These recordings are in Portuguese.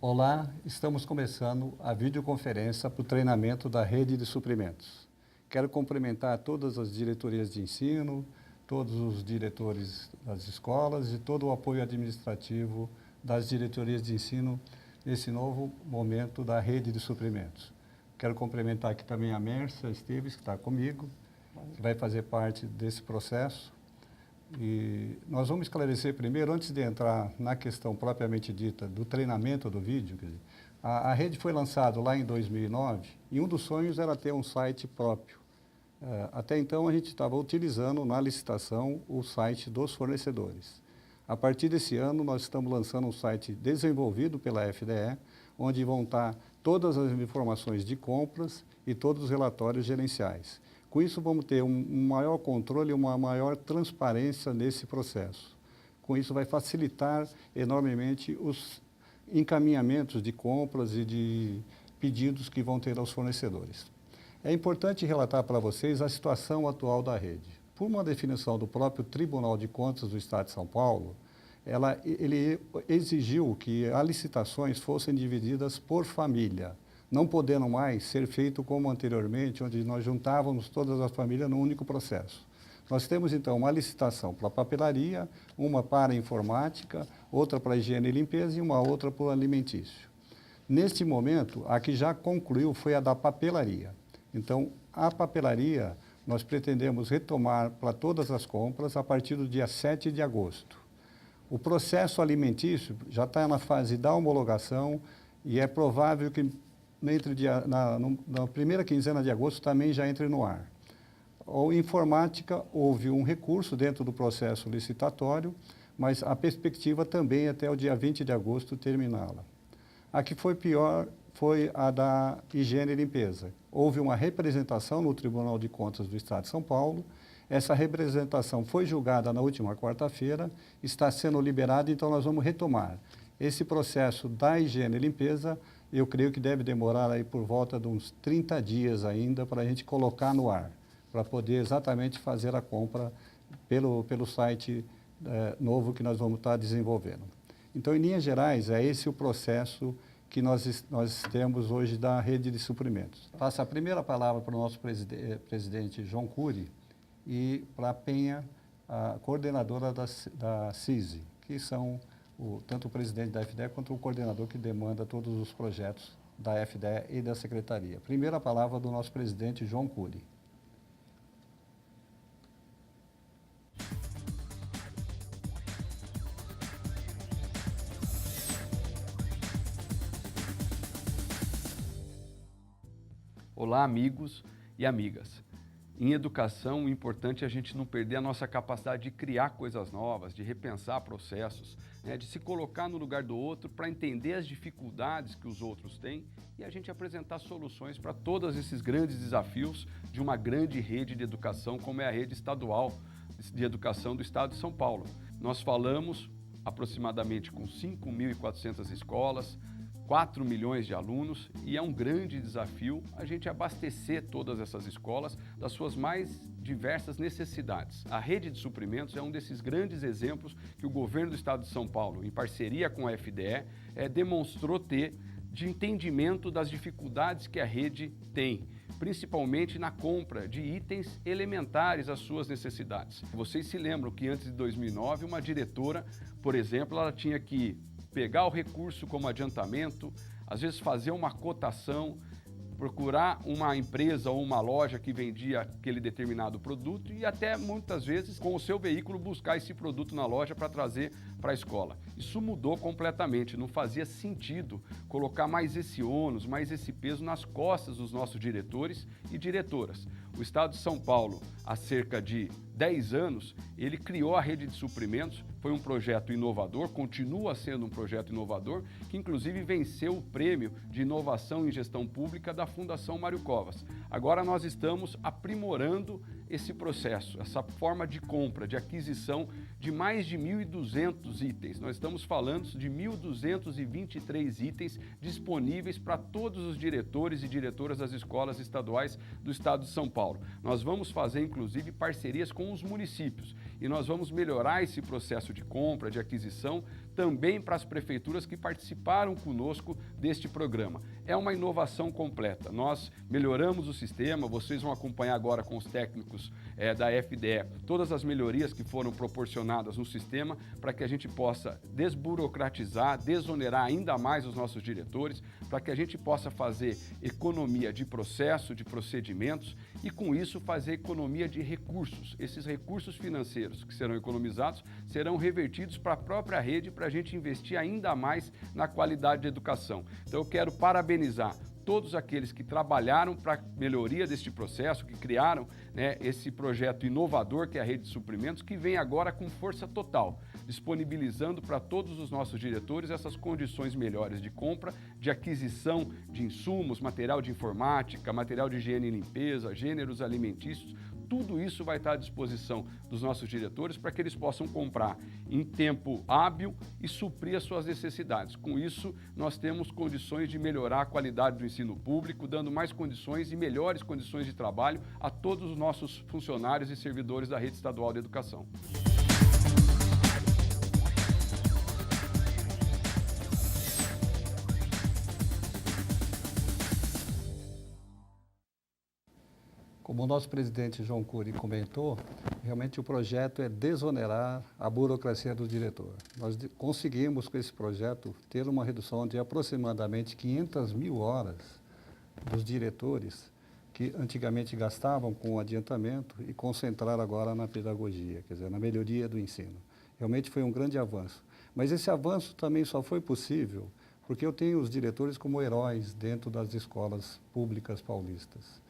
Olá, estamos começando a videoconferência para o treinamento da rede de suprimentos. Quero cumprimentar todas as diretorias de ensino, todos os diretores das escolas e todo o apoio administrativo das diretorias de ensino nesse novo momento da rede de suprimentos. Quero cumprimentar aqui também a Mércia Esteves, que está comigo, que vai fazer parte desse processo. E nós vamos esclarecer primeiro, antes de entrar na questão propriamente dita do treinamento do vídeo. Quer dizer, a rede foi lançada lá em 2009 e um dos sonhos era ter um site próprio. Até então a gente estava utilizando na licitação o site dos fornecedores. A partir desse ano nós estamos lançando um site desenvolvido pela FDE, onde vão estar todas as informações de compras e todos os relatórios gerenciais. Com isso, vamos ter um maior controle e uma maior transparência nesse processo. Com isso, vai facilitar enormemente os encaminhamentos de compras e de pedidos que vão ter aos fornecedores. É importante relatar para vocês a situação atual da rede. Por uma definição do próprio Tribunal de Contas do Estado de São Paulo, ele exigiu que as licitações fossem divididas por família, não podendo mais ser feito como anteriormente, onde nós juntávamos todas as famílias num único processo. Nós temos, então, uma licitação para papelaria, uma para informática, outra para higiene e limpeza e uma outra para o alimentício. Neste momento, a que já concluiu foi a da papelaria. Então, a papelaria, nós pretendemos retomar para todas as compras a partir do dia 7 de agosto. O processo alimentício já está na fase da homologação e é provável que na primeira quinzena de agosto também já entre no ar. A informática, houve um recurso dentro do processo licitatório, mas a perspectiva também é até o dia 20 de agosto terminá-la. A que foi pior foi a da higiene e limpeza. Houve uma representação no Tribunal de Contas do Estado de São Paulo. Essa representação foi julgada na última quarta-feira, está sendo liberada, então nós vamos retomar. Esse processo da higiene e limpeza, eu creio que deve demorar aí por volta de uns 30 dias ainda para a gente colocar no ar, para poder exatamente fazer a compra pelo site novo que nós vamos estar desenvolvendo. Então, em linhas gerais, é esse o processo que nós temos hoje da rede de suprimentos. Passo a primeira palavra para o nosso presidente João Cury e para a Penha, a coordenadora da CISI, que são tanto o presidente da FDE quanto o coordenador que demanda todos os projetos da FDE e da Secretaria. Primeira palavra do nosso presidente João Cury. Olá, amigos e amigas. Em educação, o importante é a gente não perder a nossa capacidade de criar coisas novas, de repensar processos, de se colocar no lugar do outro para entender as dificuldades que os outros têm e a gente apresentar soluções para todos esses grandes desafios de uma grande rede de educação como é a rede estadual de educação do Estado de São Paulo. Nós falamos aproximadamente com 5.400 escolas, 4 milhões de alunos e é um grande desafio a gente abastecer todas essas escolas das suas mais diversas necessidades. A rede de suprimentos é um desses grandes exemplos que o governo do Estado de São Paulo, em parceria com a FDE, demonstrou ter de entendimento das dificuldades que a rede tem, principalmente na compra de itens elementares às suas necessidades. Vocês se lembram que antes de 2009, uma diretora, por exemplo, ela tinha que pegar o recurso como adiantamento, às vezes fazer uma cotação, procurar uma empresa ou uma loja que vendia aquele determinado produto e até muitas vezes com o seu veículo buscar esse produto na loja para trazer para a escola. Isso mudou completamente, não fazia sentido colocar mais esse ônus, mais esse peso nas costas dos nossos diretores e diretoras. O Estado de São Paulo, há cerca de 10 anos, ele criou a rede de suprimentos, foi um projeto inovador, continua sendo um projeto inovador, que inclusive venceu o prêmio de inovação em gestão pública da Fundação Mário Covas. Agora nós estamos aprimorando esse processo, essa forma de compra, de aquisição de mais de 1.200 itens. Nós estamos falando de 1.223 itens disponíveis para todos os diretores e diretoras das escolas estaduais do Estado de São Paulo. Nós vamos fazer, inclusive, parcerias com os municípios e nós vamos melhorar esse processo de compra, de aquisição, também para as prefeituras que participaram conosco deste programa. É uma inovação completa. Nós melhoramos o sistema, vocês vão acompanhar agora com os técnicos da FDE todas as melhorias que foram proporcionadas no sistema para que a gente possa desburocratizar, desonerar ainda mais os nossos diretores, para que a gente possa fazer economia de processo, de procedimentos e com isso fazer economia de recursos. Esses recursos financeiros que serão economizados serão revertidos para a própria rede para a gente investir ainda mais na qualidade de educação. Então eu quero parabenizar todos aqueles que trabalharam para a melhoria deste processo, que criaram, né, esse projeto inovador que é a Rede de Suprimentos, que vem agora com força total, disponibilizando para todos os nossos diretores essas condições melhores de compra, de aquisição de insumos, material de informática, material de higiene e limpeza, gêneros alimentícios. Tudo isso vai estar à disposição dos nossos diretores para que eles possam comprar em tempo hábil e suprir as suas necessidades. Com isso, nós temos condições de melhorar a qualidade do ensino público, dando mais condições e melhores condições de trabalho a todos os nossos funcionários e servidores da Rede Estadual de Educação. Como o nosso presidente João Cury comentou, realmente o projeto é desonerar a burocracia do diretor. Nós conseguimos, com esse projeto, ter uma redução de aproximadamente 500 mil horas dos diretores que antigamente gastavam com o adiantamento e concentraram agora na pedagogia, quer dizer, na melhoria do ensino. Realmente foi um grande avanço. Mas esse avanço também só foi possível porque eu tenho os diretores como heróis dentro das escolas públicas paulistas.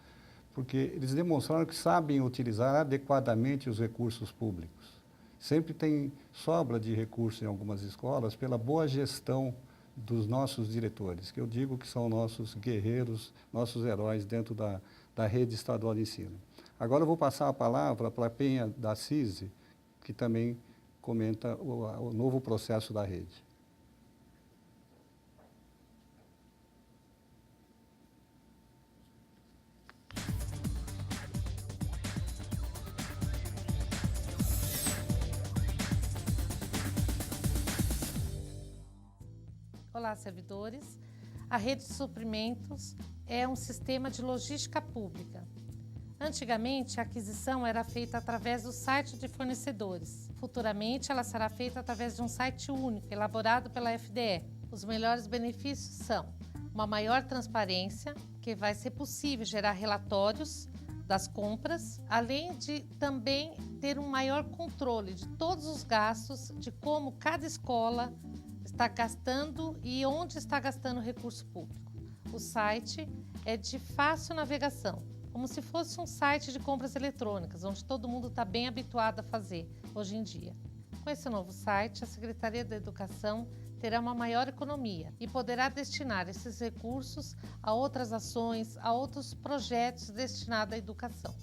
Porque eles demonstraram que sabem utilizar adequadamente os recursos públicos. Sempre tem sobra de recursos em algumas escolas pela boa gestão dos nossos diretores, que eu digo que são nossos guerreiros, nossos heróis dentro da rede estadual de ensino. Agora eu vou passar a palavra para a Penha da CISI, que também comenta o novo processo da rede. Olá, servidores. A Rede de Suprimentos é um sistema de logística pública. Antigamente, a aquisição era feita através do site de fornecedores. Futuramente, ela será feita através de um site único, elaborado pela FDE. Os melhores benefícios são uma maior transparência, que vai ser possível gerar relatórios das compras, além de também ter um maior controle de todos os gastos, de como cada escola está gastando e onde está gastando o recurso público. O site é de fácil navegação, como se fosse um site de compras eletrônicas, onde todo mundo está bem habituado a fazer hoje em dia. Com esse novo site, a Secretaria da Educação terá uma maior economia e poderá destinar esses recursos a outras ações, a outros projetos destinados à educação.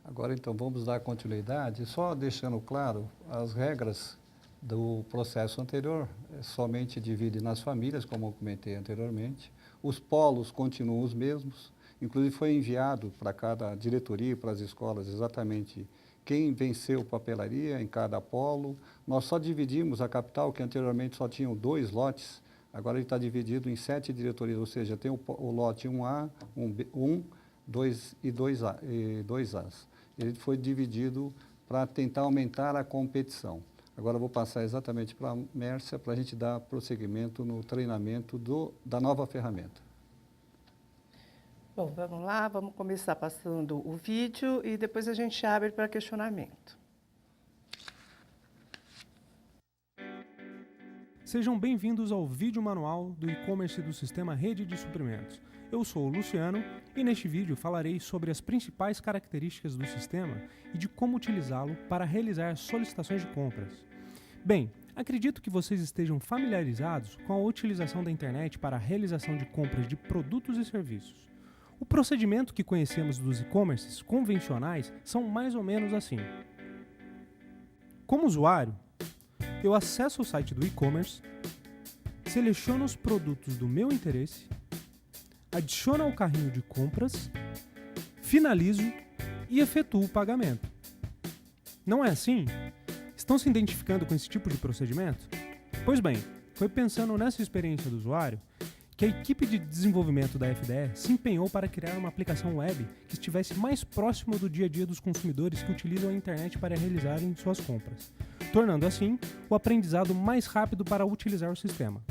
Agora, então, vamos dar continuidade, só deixando claro, as regras do processo anterior somente divide nas famílias, como eu comentei anteriormente. Os polos continuam os mesmos, inclusive foi enviado para cada diretoria e para as escolas exatamente quem venceu papelaria em cada polo. Nós só dividimos a capital, que anteriormente só tinham 2 lotes, agora ele está dividido em 7 diretorias, ou seja, tem o lote 1A, 1, 2 e 2As. Ele foi dividido para tentar aumentar a competição. Agora eu vou passar exatamente para a Mércia para a gente dar prosseguimento no treinamento da nova ferramenta. Bom, vamos lá, vamos começar passando o vídeo e depois a gente abre para questionamento. Sejam bem-vindos ao vídeo manual do e-commerce do sistema Rede de Suprimentos. Eu sou o Luciano e neste vídeo falarei sobre as principais características do sistema e de como utilizá-lo para realizar solicitações de compras. Bem, acredito que vocês estejam familiarizados com a utilização da internet para a realização de compras de produtos e serviços. O procedimento que conhecemos dos e-commerces convencionais são mais ou menos assim. Como usuário, eu acesso o site do e-commerce, seleciono os produtos do meu interesse, adiciono ao carrinho de compras, finalizo e efetuo o pagamento. Não é assim? Estão se identificando com esse tipo de procedimento? Pois bem, foi pensando nessa experiência do usuário que a equipe de desenvolvimento da FDE se empenhou para criar uma aplicação web que estivesse mais próximo do dia a dia dos consumidores que utilizam a internet para realizarem suas compras, tornando assim o aprendizado mais rápido para utilizar o sistema.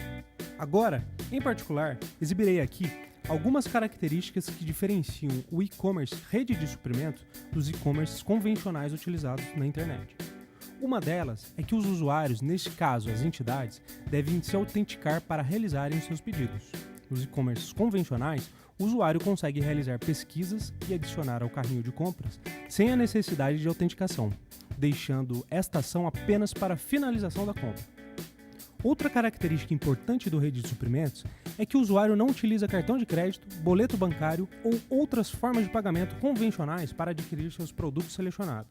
Agora, em particular, exibirei aqui algumas características que diferenciam o e-commerce rede de suprimentos dos e-commerces convencionais utilizados na internet. Uma delas é que os usuários, neste caso as entidades, devem se autenticar para realizarem seus pedidos. Nos e-commerces convencionais, o usuário consegue realizar pesquisas e adicionar ao carrinho de compras sem a necessidade de autenticação, deixando esta ação apenas para a finalização da compra. Outra característica importante do rede de suprimentos é que o usuário não utiliza cartão de crédito, boleto bancário ou outras formas de pagamento convencionais para adquirir seus produtos selecionados.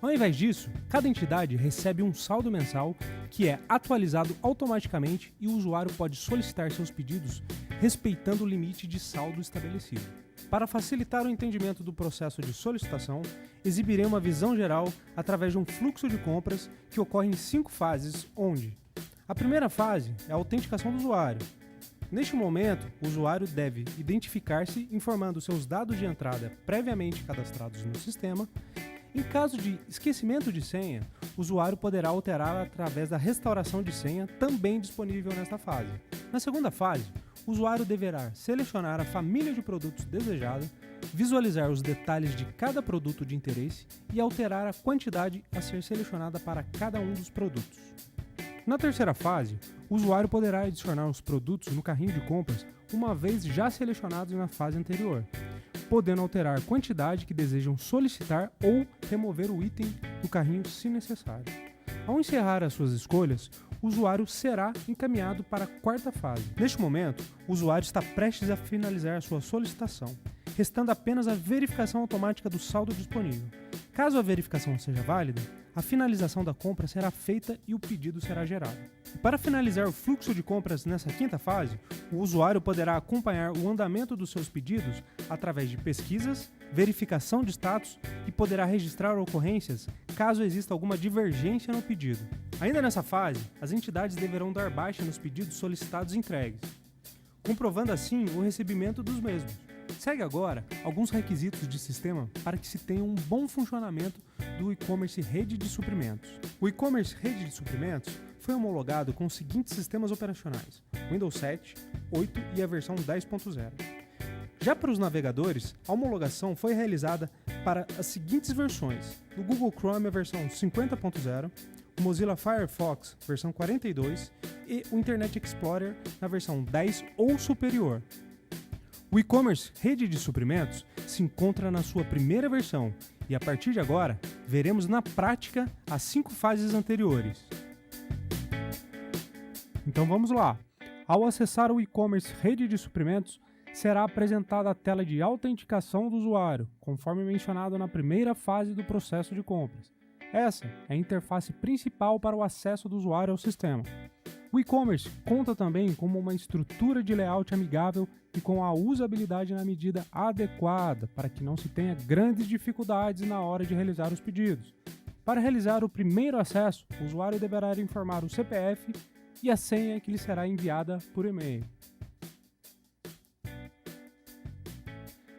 Ao invés disso, cada entidade recebe um saldo mensal que é atualizado automaticamente e o usuário pode solicitar seus pedidos respeitando o limite de saldo estabelecido. Para facilitar o entendimento do processo de solicitação, exibirei uma visão geral através de um fluxo de compras que ocorre em 5 fases, onde a primeira fase é a autenticação do usuário. Neste momento, o usuário deve identificar-se informando seus dados de entrada previamente cadastrados no sistema. Em caso de esquecimento de senha, o usuário poderá alterar através da restauração de senha, também disponível nesta fase. Na segunda fase, o usuário deverá selecionar a família de produtos desejada, visualizar os detalhes de cada produto de interesse e alterar a quantidade a ser selecionada para cada um dos produtos. Na terceira fase, o usuário poderá adicionar os produtos no carrinho de compras uma vez já selecionados na fase anterior, podendo alterar a quantidade que desejam solicitar ou remover o item do carrinho se necessário. Ao encerrar as suas escolhas, o usuário será encaminhado para a quarta fase. Neste momento, o usuário está prestes a finalizar a sua solicitação, restando apenas a verificação automática do saldo disponível. Caso a verificação seja válida, a finalização da compra será feita e o pedido será gerado. Para finalizar o fluxo de compras nessa quinta fase, o usuário poderá acompanhar o andamento dos seus pedidos através de pesquisas, verificação de status e poderá registrar ocorrências caso exista alguma divergência no pedido. Ainda nessa fase, as entidades deverão dar baixa nos pedidos solicitados e entregues, comprovando assim o recebimento dos mesmos. Segue agora alguns requisitos de sistema para que se tenha um bom funcionamento do e-commerce rede de suprimentos. O e-commerce rede de suprimentos foi homologado com os seguintes sistemas operacionais: Windows 7, 8 e a versão 10.0. Já para os navegadores, a homologação foi realizada para as seguintes versões: do Google Chrome a versão 50.0, o Mozilla Firefox versão 42 e o Internet Explorer na versão 10 ou superior. O e-commerce rede de suprimentos se encontra na sua primeira versão e a partir de agora veremos na prática as 5 fases anteriores. Então vamos lá! Ao acessar o e-commerce rede de suprimentos, será apresentada a tela de autenticação do usuário, conforme mencionado na primeira fase do processo de compras. Essa é a interface principal para o acesso do usuário ao sistema. O e-commerce conta também com uma estrutura de layout amigável e com a usabilidade na medida adequada para que não se tenha grandes dificuldades na hora de realizar os pedidos. Para realizar o primeiro acesso, o usuário deverá informar o CPF e a senha que lhe será enviada por e-mail.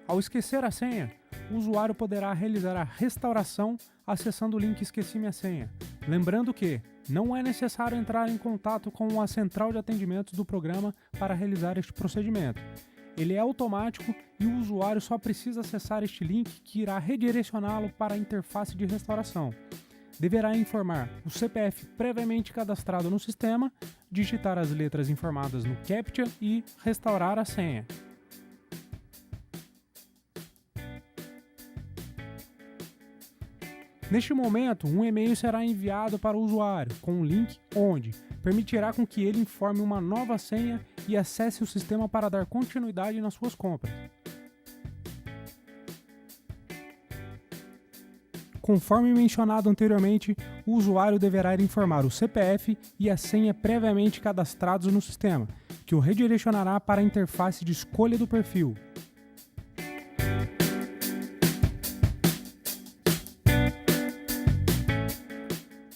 Ao esquecer a senha, o usuário poderá realizar a restauração acessando o link Esqueci minha senha. Lembrando que não é necessário entrar em contato com a central de atendimento do programa para realizar este procedimento. Ele é automático e o usuário só precisa acessar este link que irá redirecioná-lo para a interface de restauração. Deverá informar o CPF previamente cadastrado no sistema, digitar as letras informadas no CAPTCHA e restaurar a senha. Neste momento, um e-mail será enviado para o usuário com um link onde permitirá com que ele informe uma nova senha e acesse o sistema para dar continuidade nas suas compras. Conforme mencionado anteriormente, o usuário deverá informar o CPF e a senha previamente cadastrados no sistema, que o redirecionará para a interface de escolha do perfil.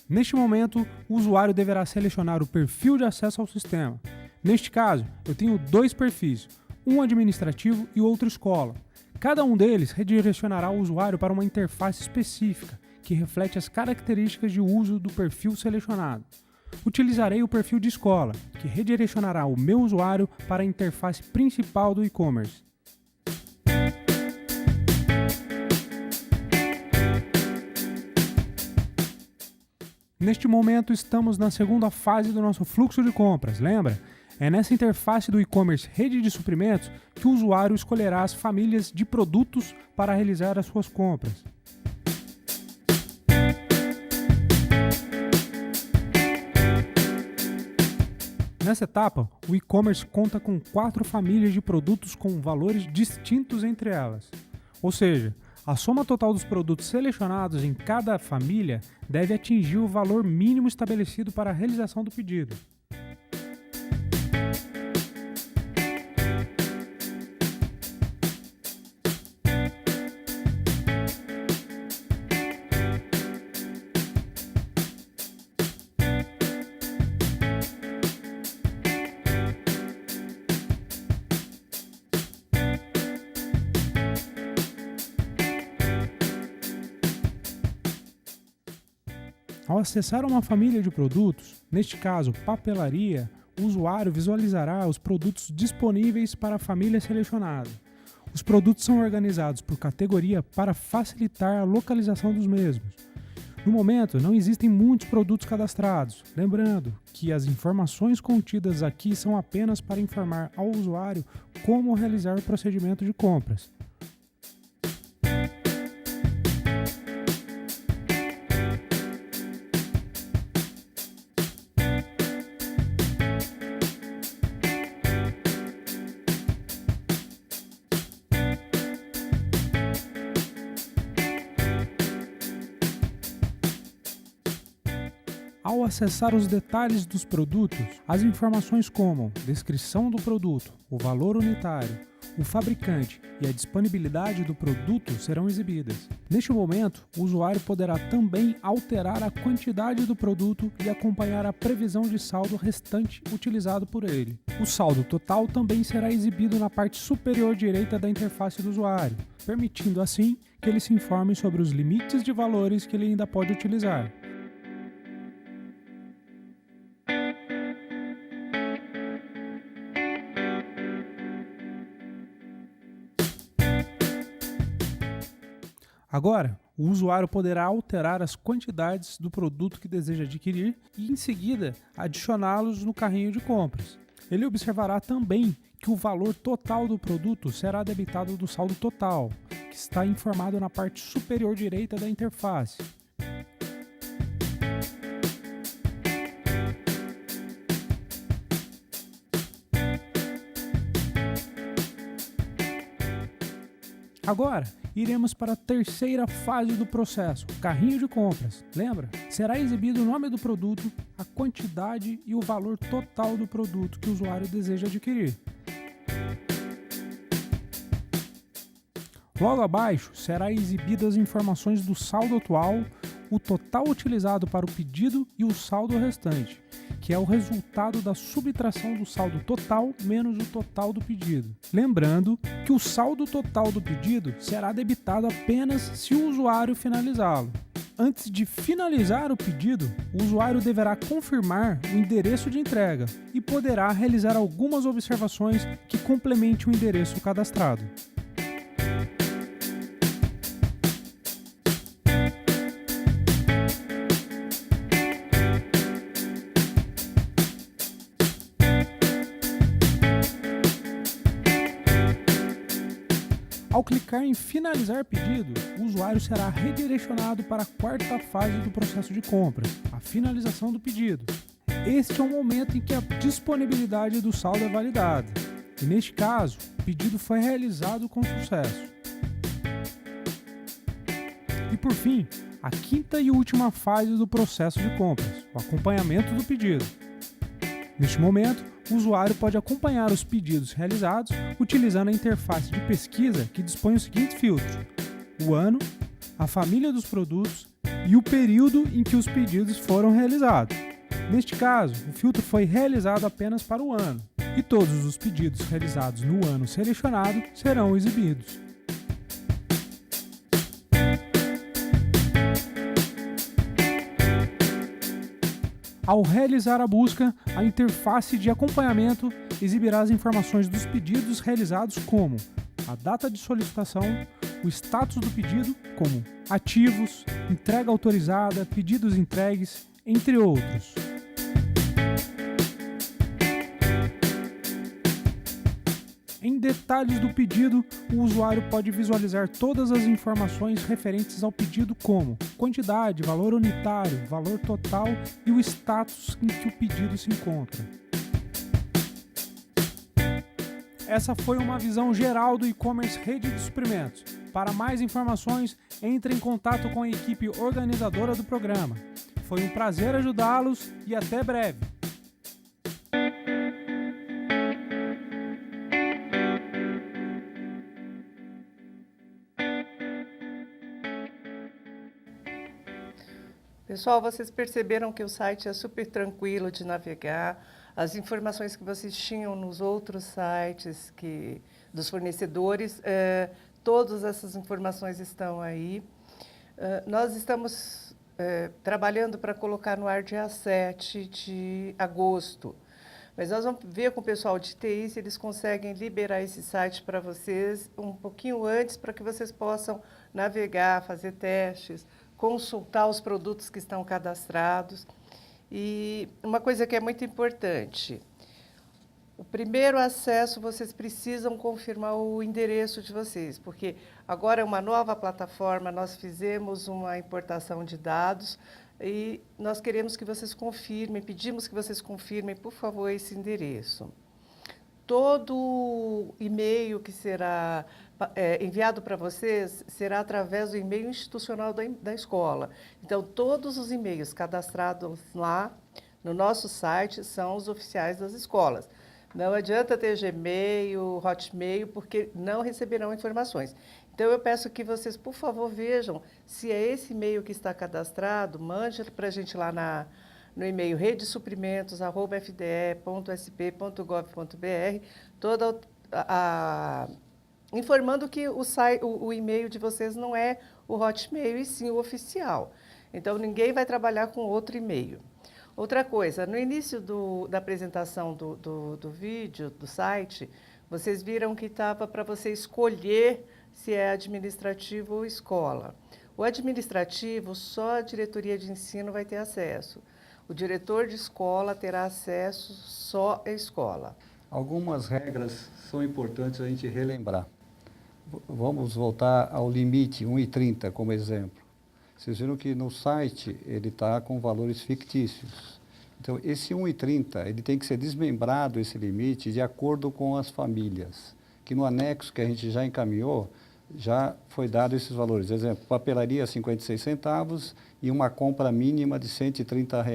Neste momento, o usuário deverá selecionar o perfil de acesso ao sistema. Neste caso, eu tenho 2 perfis, um administrativo e outro escola. Cada um deles redirecionará o usuário para uma interface específica, que reflete as características de uso do perfil selecionado. Utilizarei o perfil de escola, que redirecionará o meu usuário para a interface principal do e-commerce. Neste momento, estamos na segunda fase do nosso fluxo de compras, lembra? É nessa interface do e-commerce Rede de Suprimentos que o usuário escolherá as famílias de produtos para realizar as suas compras. Nessa etapa, o e-commerce conta com 4 famílias de produtos com valores distintos entre elas. Ou seja, a soma total dos produtos selecionados em cada família deve atingir o valor mínimo estabelecido para a realização do pedido. Ao acessar uma família de produtos, neste caso papelaria, o usuário visualizará os produtos disponíveis para a família selecionada. Os produtos são organizados por categoria para facilitar a localização dos mesmos. No momento, não existem muitos produtos cadastrados, lembrando que as informações contidas aqui são apenas para informar ao usuário como realizar o procedimento de compras. Ao acessar os detalhes dos produtos, as informações como descrição do produto, o valor unitário, o fabricante e a disponibilidade do produto serão exibidas. Neste momento, o usuário poderá também alterar a quantidade do produto e acompanhar a previsão de saldo restante utilizado por ele. O saldo total também será exibido na parte superior direita da interface do usuário, permitindo assim que ele se informe sobre os limites de valores que ele ainda pode utilizar. Agora, o usuário poderá alterar as quantidades do produto que deseja adquirir e, em seguida, adicioná-los no carrinho de compras. Ele observará também que o valor total do produto será debitado do saldo total, que está informado na parte superior direita da interface. Agora, iremos para a terceira fase do processo, o carrinho de compras. Lembra? Será exibido o nome do produto, a quantidade e o valor total do produto que o usuário deseja adquirir. Logo abaixo, será exibido as informações do saldo atual, o total utilizado para o pedido e o saldo restante, que é o resultado da subtração do saldo total menos o total do pedido. Lembrando que o saldo total do pedido será debitado apenas se o usuário finalizá-lo. Antes de finalizar o pedido, o usuário deverá confirmar o endereço de entrega e poderá realizar algumas observações que complementem o endereço cadastrado. Ao clicar em finalizar pedido, o usuário será redirecionado para a quarta fase do processo de compras, a finalização do pedido. Este é o momento em que a disponibilidade do saldo é validada, e neste caso, o pedido foi realizado com sucesso. E por fim, a quinta e última fase do processo de compras, o acompanhamento do pedido. Neste momento, o usuário pode acompanhar os pedidos realizados utilizando a interface de pesquisa que dispõe o seguinte filtro: o ano, a família dos produtos e o período em que os pedidos foram realizados. Neste caso, o filtro foi realizado apenas para o ano, e todos os pedidos realizados no ano selecionado serão exibidos. Ao realizar a busca, a interface de acompanhamento exibirá as informações dos pedidos realizados, como a data de solicitação, o status do pedido, como ativos, entrega autorizada, pedidos entregues, entre outros. Em detalhes do pedido, o usuário pode visualizar todas as informações referentes ao pedido, como quantidade, valor unitário, valor total e o status em que o pedido se encontra. Essa foi uma visão geral do e-commerce Rede de Suprimentos. Para mais informações, entre em contato com a equipe organizadora do programa. Foi um prazer ajudá-los e até breve! Pessoal, vocês perceberam que o site é super tranquilo de navegar. As informações que vocês tinham nos outros sites dos fornecedores, todas essas informações estão aí. Nós estamos trabalhando para colocar no ar dia 7 de agosto. Mas nós vamos ver com o pessoal de TI se eles conseguem liberar esse site para vocês um pouquinho antes, para que vocês possam navegar, fazer testes, consultar os produtos que estão cadastrados. E uma coisa que é muito importante, o primeiro acesso vocês precisam confirmar o endereço de vocês, porque agora é uma nova plataforma, nós fizemos uma importação de dados e nós queremos que vocês confirmem, pedimos que vocês confirmem, por favor, esse endereço. Todo e-mail que será enviado para vocês será através do e-mail institucional da escola. Então, todos os e-mails cadastrados lá no nosso site são os oficiais das escolas. Não adianta ter Gmail, Hotmail, porque não receberão informações. Então, eu peço que vocês, por favor, vejam se é esse e-mail que está cadastrado, mande para a gente lá no e-mail redesuprimentos@fde.sp.gov.br, informando que o e-mail de vocês não é o Hotmail, e sim o oficial. Então, ninguém vai trabalhar com outro e-mail. Outra coisa, no início da apresentação do vídeo, do site, vocês viram que estava para você escolher se é administrativo ou escola. O administrativo, só a diretoria de ensino vai ter acesso. O diretor de escola terá acesso só à escola. Algumas regras são importantes a gente relembrar. Vamos voltar ao limite 1,30 como exemplo. Vocês viram que no site ele está com valores fictícios. Então, esse 1,30 ele tem que ser desmembrado, esse limite, de acordo com as famílias. Que no anexo que a gente já encaminhou, já foi dado esses valores. Exemplo, papelaria 56 centavos e uma compra mínima de R$ 130.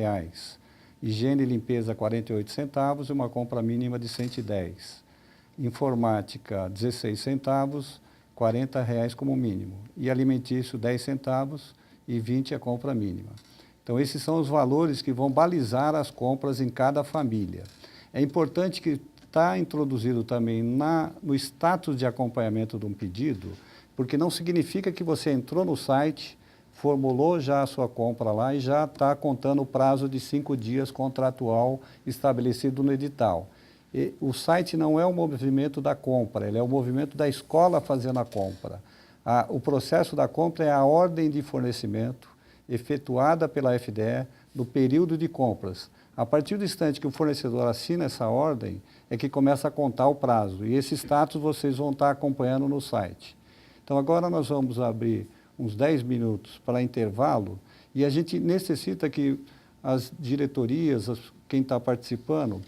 Higiene e limpeza 48 centavos e uma compra mínima de 110. Informática 16 centavos, R$ 40 como mínimo. E alimentício 10 centavos e 20 a compra mínima. Então, esses são os valores que vão balizar as compras em cada família. É importante que está introduzido também no status de acompanhamento de um pedido, porque não significa que você entrou no site, formulou já a sua compra lá e já está contando o prazo de 5 dias contratual estabelecido no edital. E o site não é o movimento da compra, ele é o movimento da escola fazendo a compra. O processo da compra é a ordem de fornecimento efetuada pela FDE no período de compras. A partir do instante que o fornecedor assina essa ordem, é que começa a contar o prazo. E esse status vocês vão estar acompanhando no site. Então, agora nós vamos abrir uns 10 minutos para intervalo e a gente necessita que as diretorias, quem está participando,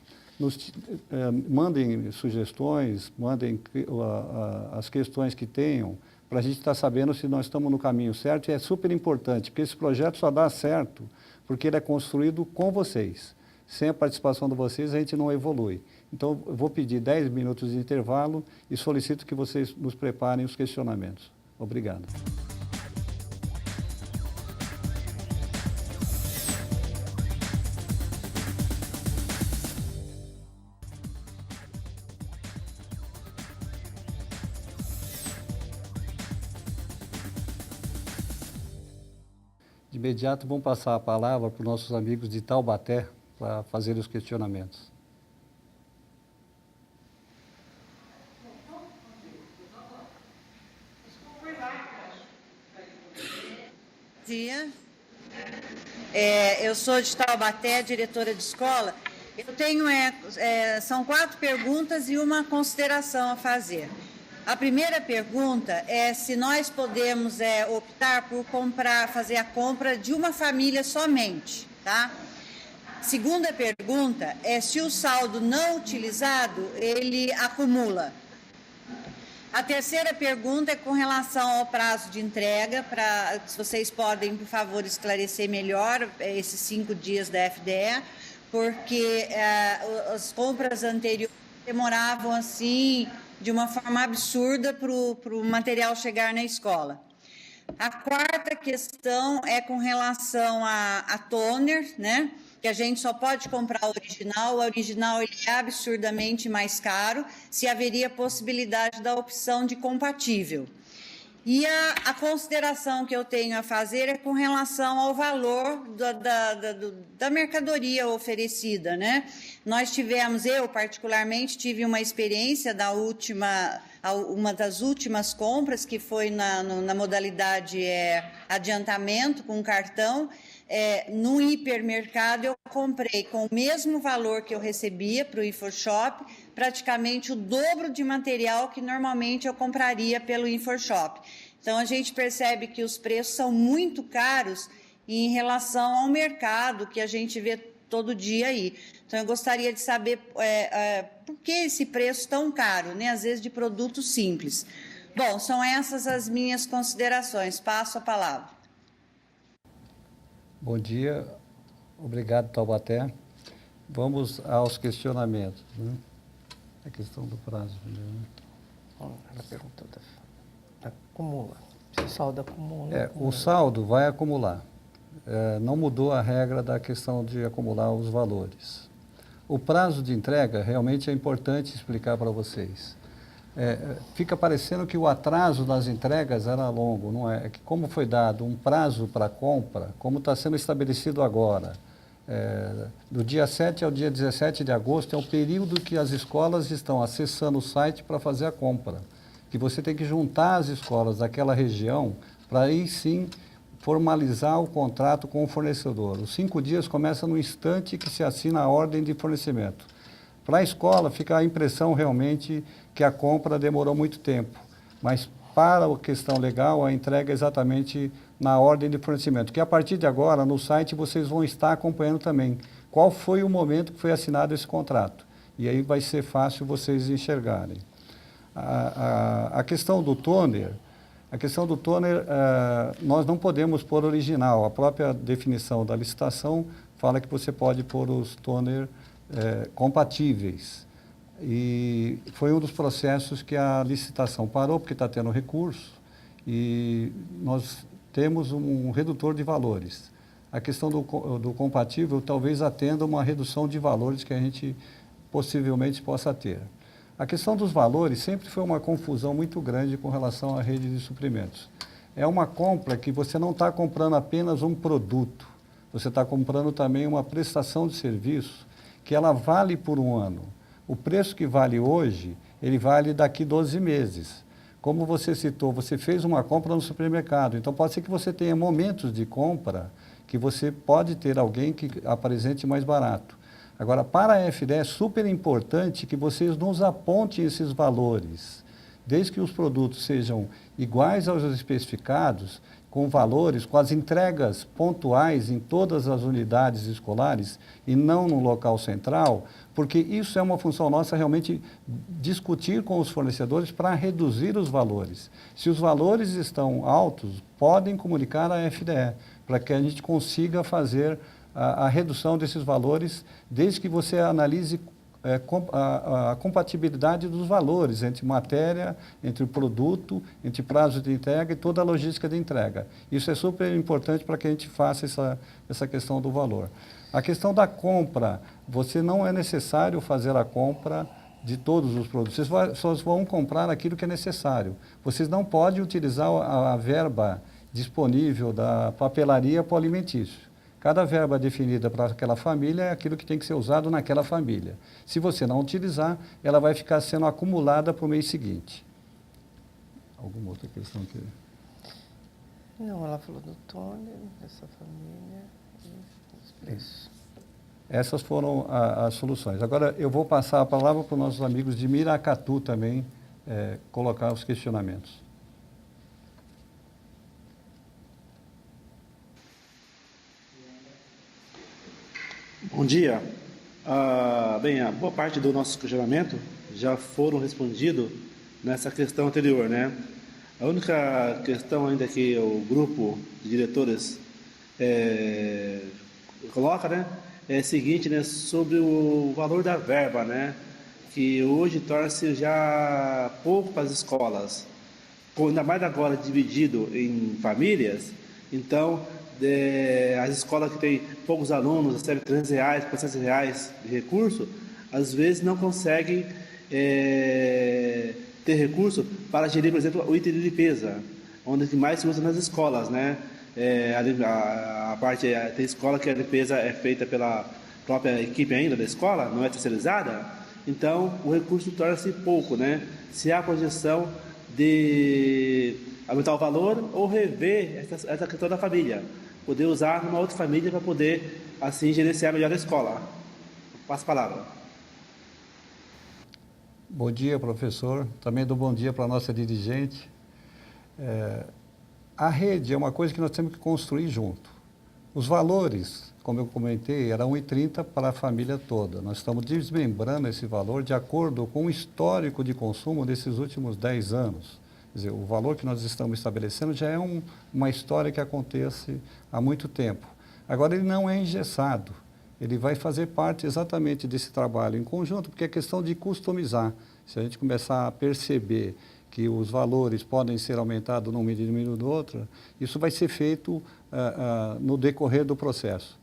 mandem sugestões, mandem as questões que tenham, para a gente estar sabendo se nós estamos no caminho certo. E é super importante, porque esse projeto só dá certo porque ele é construído com vocês. Sem a participação de vocês, a gente não evolui. Então, eu vou pedir 10 minutos de intervalo e solicito que vocês nos preparem os questionamentos. Obrigado. De imediato, vamos passar a palavra para os nossos amigos de Taubaté para fazer os questionamentos. Bom dia. Eu sou de Taubaté, diretora de escola. Eu tenho, são 4 perguntas e uma consideração a fazer. A primeira pergunta é se nós podemos optar por fazer a compra de uma família somente, tá? Segunda pergunta é se o saldo não utilizado, ele acumula. A terceira pergunta é com relação ao prazo de entrega, se vocês podem, por favor, esclarecer melhor esses 5 dias da FDE, porque as compras anteriores demoravam assim de uma forma absurda para o material chegar na escola. A quarta questão é com relação a toner, né? Que a gente só pode comprar o original. O original ele é absurdamente mais caro, se haveria possibilidade da opção de compatível. E a consideração que eu tenho a fazer é com relação ao valor da mercadoria oferecida, né? Nós tivemos, eu particularmente, tive uma experiência uma das últimas compras, que foi na modalidade adiantamento com cartão. No hipermercado eu comprei com o mesmo valor que eu recebia para o InfoShop, praticamente o dobro de material que normalmente eu compraria pelo InfoShop. Então a gente percebe que os preços são muito caros em relação ao mercado que a gente vê todo dia aí. Então eu gostaria de saber por que esse preço tão caro, né? Às vezes de produtos simples. Bom, são essas as minhas considerações. Passo a palavra. Bom dia, obrigado, Taubaté. Vamos aos questionamentos, né? A questão do prazo. Né? Ela perguntou acumula, se o saldo acumula. O saldo vai acumular. Não mudou a regra da questão de acumular os valores. O prazo de entrega realmente é importante explicar para vocês. Fica parecendo que o atraso das entregas era longo, não é? É que como foi dado um prazo para compra, como está sendo estabelecido agora, do dia 7 ao dia 17 de agosto é o período que as escolas estão acessando o site para fazer a compra. Que você tem que juntar as escolas daquela região para aí sim formalizar o contrato com o fornecedor. Os 5 dias começam no instante que se assina a ordem de fornecimento. Para a escola fica a impressão realmente que a compra demorou muito tempo, mas para a questão legal a entrega é exatamente na ordem de fornecimento, que a partir de agora no site vocês vão estar acompanhando também qual foi o momento que foi assinado esse contrato. E aí vai ser fácil vocês enxergarem. A questão do toner, nós não podemos pôr original. A própria definição da licitação fala que você pode pôr os toner compatíveis. E foi um dos processos que a licitação parou, porque está tendo recurso, e nós temos um redutor de valores. A questão do compatível talvez atenda uma redução de valores que a gente possivelmente possa ter. A questão dos valores sempre foi uma confusão muito grande com relação à rede de suprimentos. É uma compra que você não está comprando apenas um produto, você está comprando também uma prestação de serviço que ela vale por um ano. O preço que vale hoje, ele vale daqui 12 meses. Como você citou, você fez uma compra no supermercado, então pode ser que você tenha momentos de compra que você pode ter alguém que apresente mais barato. Agora, para a FDE é super importante que vocês nos apontem esses valores, desde que os produtos sejam iguais aos especificados, com valores, com as entregas pontuais em todas as unidades escolares e não no local central, porque isso é uma função nossa realmente discutir com os fornecedores para reduzir os valores. Se os valores estão altos, podem comunicar à FDE, para que a gente consiga fazer a redução desses valores, desde que você analise a compatibilidade dos valores entre matéria, entre o produto, entre prazo de entrega e toda a logística de entrega. Isso é super importante para que a gente faça essa questão do valor. A questão da compra, você não é necessário fazer a compra de todos os produtos. Vocês só vão comprar aquilo que é necessário. Vocês não podem utilizar a verba disponível da papelaria para o alimentício. Cada verba definida para aquela família é aquilo que tem que ser usado naquela família. Se você não utilizar, ela vai ficar sendo acumulada para o mês seguinte. Alguma outra questão que... Não, ela falou do túnel, dessa família e os preços. Essas foram as soluções. Agora, eu vou passar a palavra para os nossos amigos de Miracatu também colocar os questionamentos. Bom dia. Bem, a boa parte do nosso questionamento já foram respondidos nessa questão anterior, né? A única questão ainda que o grupo de diretores coloca, né, é a seguinte, né, sobre o valor da verba, né, que hoje torna-se já pouco para as escolas, ainda mais agora dividido em famílias. Então, as escolas que têm poucos alunos, recebem R$300, R$400 de recurso, às vezes não conseguem ter recurso para gerir, por exemplo, o item de limpeza, onde mais se usa nas escolas, né? Tem escola que a limpeza é feita pela própria equipe ainda da escola, não é terceirizada, então o recurso torna-se pouco, né? Se há projeção de aumentar o valor ou rever essa questão da família, poder usar numa outra família para poder, assim, gerenciar melhor a escola. Passo a palavra. Bom dia, professor. Também dou bom dia para a nossa dirigente. A rede é uma coisa que nós temos que construir junto. Os valores, como eu comentei, eram R$1,30 para a família toda. Nós estamos desmembrando esse valor de acordo com o histórico de consumo desses últimos 10 anos. Quer dizer, o valor que nós estamos estabelecendo já é uma história que acontece há muito tempo. Agora, ele não é engessado. Ele vai fazer parte exatamente desse trabalho em conjunto, porque é questão de customizar. Se a gente começar a perceber que os valores podem ser aumentados num medida e no outro, isso vai ser feito no decorrer do processo.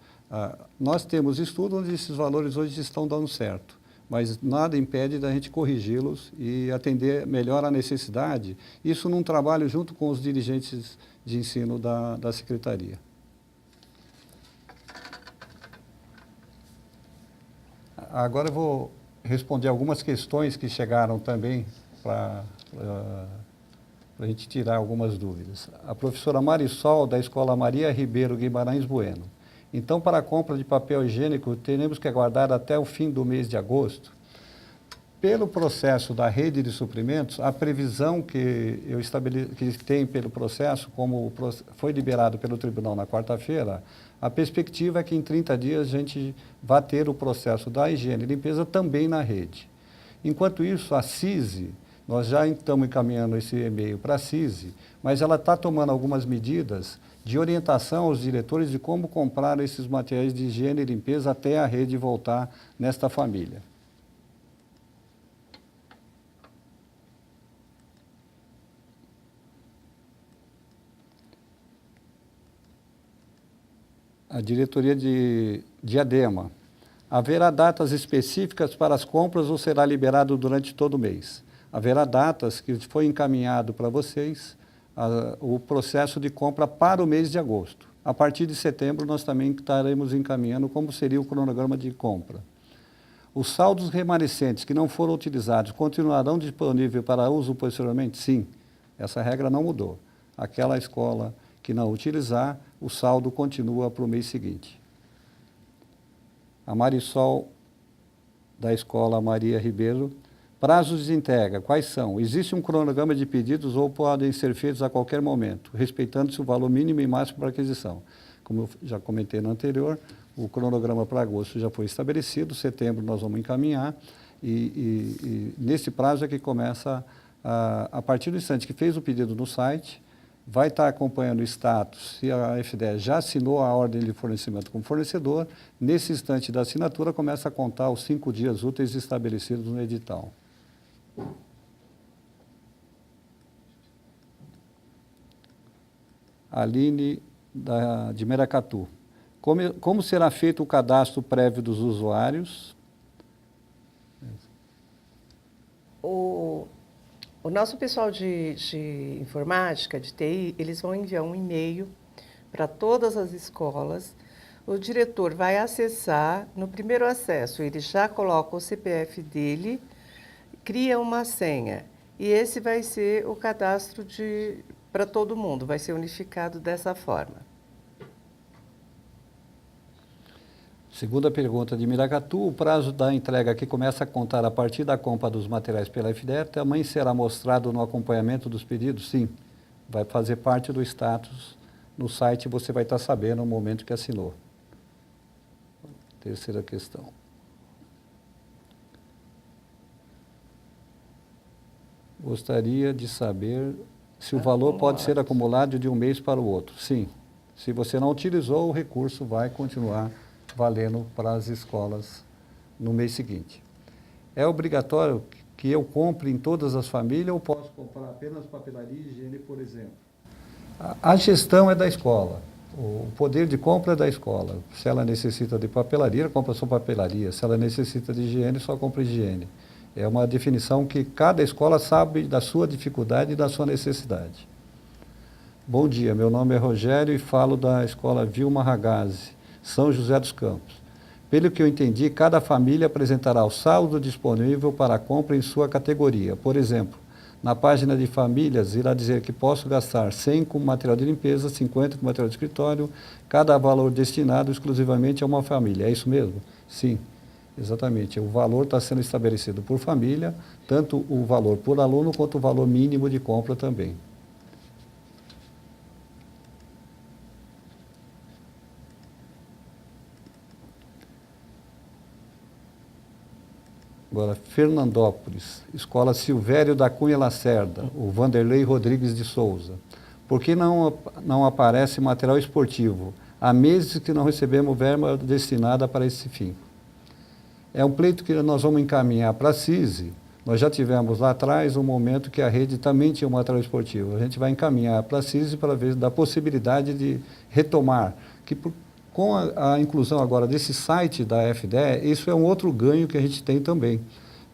Nós temos estudos onde esses valores hoje estão dando certo, mas nada impede da gente corrigi-los e atender melhor a necessidade, isso num trabalho junto com os dirigentes de ensino da Secretaria. Agora eu vou responder algumas questões que chegaram também para a gente tirar algumas dúvidas. A professora Marisol, da Escola Maria Ribeiro Guimarães Bueno. Então, para a compra de papel higiênico, teremos que aguardar até o fim do mês de agosto. Pelo processo da rede de suprimentos, a previsão que tem pelo processo, como foi liberado pelo tribunal na quarta-feira, a perspectiva é que em 30 dias a gente vai ter o processo da higiene e limpeza também na rede. Enquanto isso, a CISI, nós já estamos encaminhando esse e-mail para a CISI, mas ela está tomando algumas medidas de orientação aos diretores de como comprar esses materiais de higiene e limpeza até a rede voltar nesta família. A diretoria de Diadema. Haverá datas específicas para as compras ou será liberado durante todo o mês? Haverá datas que foi encaminhado para vocês o processo de compra para o mês de agosto. A partir de setembro, nós também estaremos encaminhando como seria o cronograma de compra. Os saldos remanescentes que não foram utilizados continuarão disponíveis para uso posteriormente? Sim, essa regra não mudou. Aquela escola que não utilizar, o saldo continua para o mês seguinte. A Marisol, da Escola Maria Ribeiro. Prazos de entrega, quais são? Existe um cronograma de pedidos ou podem ser feitos a qualquer momento, respeitando-se o valor mínimo e máximo para aquisição. Como eu já comentei no anterior, o cronograma para agosto já foi estabelecido, setembro nós vamos encaminhar, e nesse prazo é que começa, a partir do instante que fez o pedido no site, vai estar acompanhando o status, se a FDE já assinou a ordem de fornecimento com o fornecedor, nesse instante da assinatura começa a contar os 5 dias úteis estabelecidos no edital. Aline, de Meracatu. Como será feito o cadastro prévio dos usuários? O nosso pessoal de informática, de TI, eles vão enviar um e-mail para todas as escolas. O diretor vai acessar, no primeiro acesso, ele já coloca o CPF dele, cria uma senha. E esse vai ser o cadastro para todo mundo, vai ser unificado dessa forma. Segunda pergunta de Miracatu, o prazo da entrega que começa a contar a partir da compra dos materiais pela FDE também será mostrado no acompanhamento dos pedidos? Sim, vai fazer parte do status. No site você vai estar sabendo no momento que assinou. Terceira questão. Gostaria de saber se o valor pode ser acumulado de um mês para o outro. Sim, se você não utilizou, o recurso vai continuar valendo para as escolas no mês seguinte. É obrigatório que eu compre em todas as famílias ou posso comprar apenas papelaria e higiene, por exemplo? A gestão é da escola, o poder de compra é da escola. Se ela necessita de papelaria, compra só papelaria. Se ela necessita de higiene, só compra higiene. É uma definição que cada escola sabe da sua dificuldade e da sua necessidade. Bom dia, meu nome é Rogério e falo da escola Vilma Ragazzi, São José dos Campos. Pelo que eu entendi, cada família apresentará o saldo disponível para compra em sua categoria. Por exemplo, na página de famílias irá dizer que posso gastar 100 com material de limpeza, 50 com material de escritório, cada valor destinado exclusivamente a uma família. É isso mesmo? Sim, exatamente. O valor está sendo estabelecido por família, tanto o valor por aluno quanto o valor mínimo de compra também. Agora, Fernandópolis, Escola Silvério da Cunha Lacerda, o Vanderlei Rodrigues de Souza. Por que não aparece material esportivo? Há meses que não recebemos verba destinada para esse fim. É um pleito que nós vamos encaminhar para a CISI. Nós já tivemos lá atrás um momento que a rede também tinha um material esportivo. A gente vai encaminhar para a CISI para ver da possibilidade de retomar, que com a inclusão agora desse site da FDE, isso é um outro ganho que a gente tem também,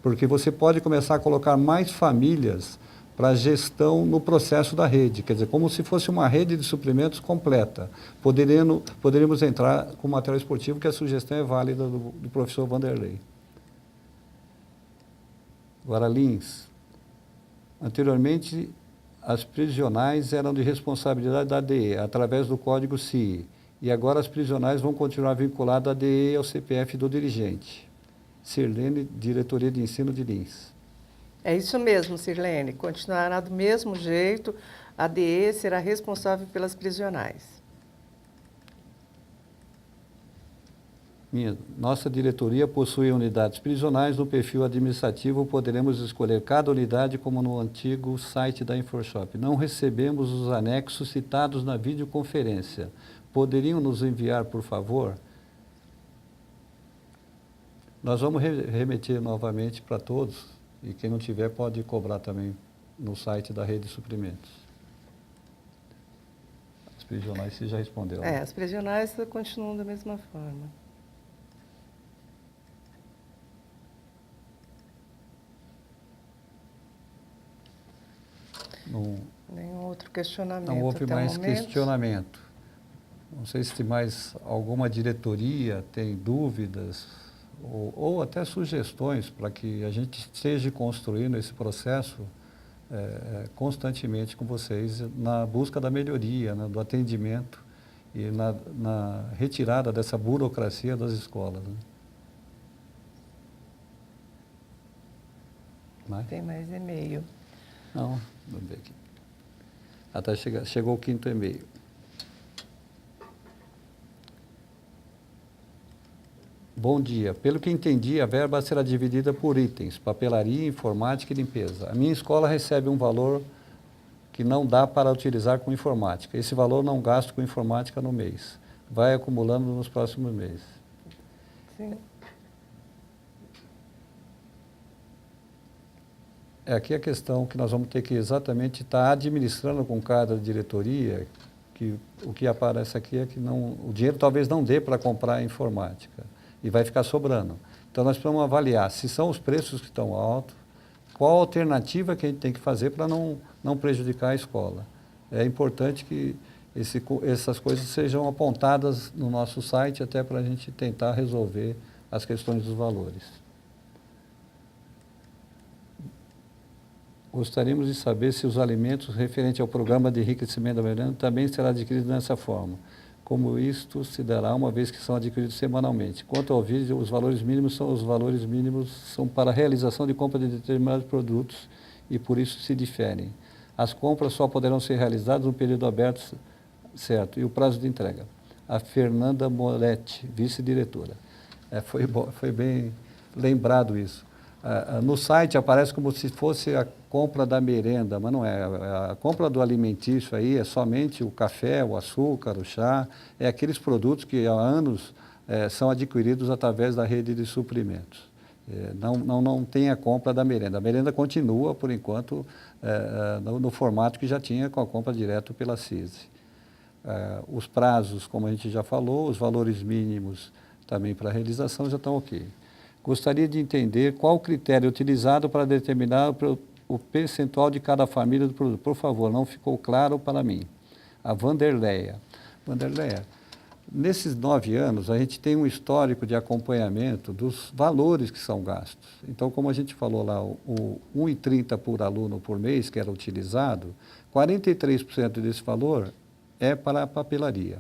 porque você pode começar a colocar mais famílias para gestão no processo da rede, quer dizer, como se fosse uma rede de suprimentos completa. Poderíamos entrar com material esportivo, que a sugestão é válida do professor Vanderlei. Agora, Lins. Anteriormente, as prisionais eram de responsabilidade da ADE, através do código CIE. E agora as prisionais vão continuar vinculadas à ADE e ao CPF do dirigente. Sirlene, Diretoria de Ensino de Lins. É isso mesmo, Sirlene. Continuará do mesmo jeito. A ADE será responsável pelas prisionais. Nossa diretoria possui unidades prisionais. No perfil administrativo, poderemos escolher cada unidade como no antigo site da InfoShop. Não recebemos os anexos citados na videoconferência. Poderiam nos enviar, por favor? Nós vamos remeter novamente para todos, e quem não tiver pode cobrar também no site da Rede de Suprimentos. As prisionais você já respondeu. Né? As prisionais continuam da mesma forma. Nenhum outro questionamento. Não houve mais momento. questionamento. Não sei se mais alguma diretoria tem dúvidas ou até sugestões para que a gente esteja construindo esse processo constantemente com vocês na busca da melhoria, né, do atendimento e na retirada dessa burocracia das escolas. Né? Tem mais e-mail. Não, vamos ver aqui. Até chegou o 5º e-mail. Bom dia. Pelo que entendi, a verba será dividida por itens, papelaria, informática e limpeza. A minha escola recebe um valor que não dá para utilizar com informática. Esse valor não gasto com informática no mês. Vai acumulando nos próximos meses. Sim. Aqui a questão que nós vamos ter que exatamente estar administrando com cada diretoria, que o que aparece aqui é que o dinheiro talvez não dê para comprar a informática e vai ficar sobrando. Então nós precisamos avaliar se são os preços que estão altos, qual a alternativa que a gente tem que fazer para não prejudicar a escola. É importante que essas coisas sejam apontadas no nosso site até para a gente tentar resolver as questões dos valores. Gostaríamos de saber se os alimentos referentes ao programa de enriquecimento da merenda também será adquirido dessa forma, como isto se dará uma vez que são adquiridos semanalmente. Quanto ao vídeo, os valores mínimos são para a realização de compra de determinados produtos e por isso se diferem. As compras só poderão ser realizadas no período aberto, certo, e o prazo de entrega. A Fernanda Moretti, vice-diretora. Foi bem lembrado isso. No site aparece como se fosse a compra da merenda, mas não é. A compra do alimentício aí é somente o café, o açúcar, o chá, é aqueles produtos que há anos são adquiridos através da rede de suprimentos. Não tem a compra da merenda. A merenda continua, por enquanto, no formato que já tinha com a compra direto pela CISI. Os prazos, como a gente já falou, os valores mínimos também para a realização já estão ok. Gostaria de entender qual o critério utilizado para determinar o percentual de cada família do produto. Por favor, não ficou claro para mim. A Vanderleia. Vanderleia, nesses 9 anos, a gente tem um histórico de acompanhamento dos valores que são gastos. Então, como a gente falou lá, o 1,30 por aluno por mês que era utilizado, 43% desse valor é para a papelaria.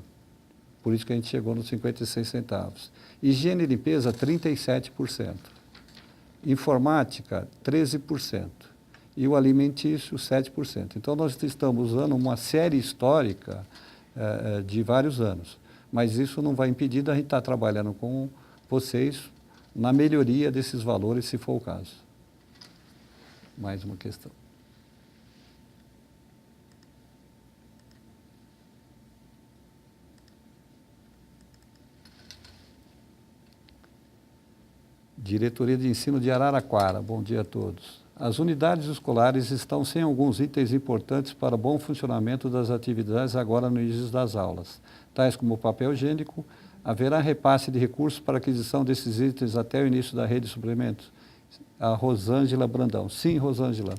Por isso que a gente chegou nos 56 centavos. Higiene e limpeza, 37%. Informática, 13%. E o alimentício, 7%. Então, nós estamos usando uma série histórica de vários anos. Mas isso não vai impedir da gente estar trabalhando com vocês na melhoria desses valores, se for o caso. Mais uma questão. Diretoria de Ensino de Araraquara, bom dia a todos. As unidades escolares estão sem alguns itens importantes para o bom funcionamento das atividades agora no início das aulas, tais como papel higiênico. Haverá repasse de recursos para aquisição desses itens até o início da rede de suprimentos? A Rosângela Brandão. Sim, Rosângela.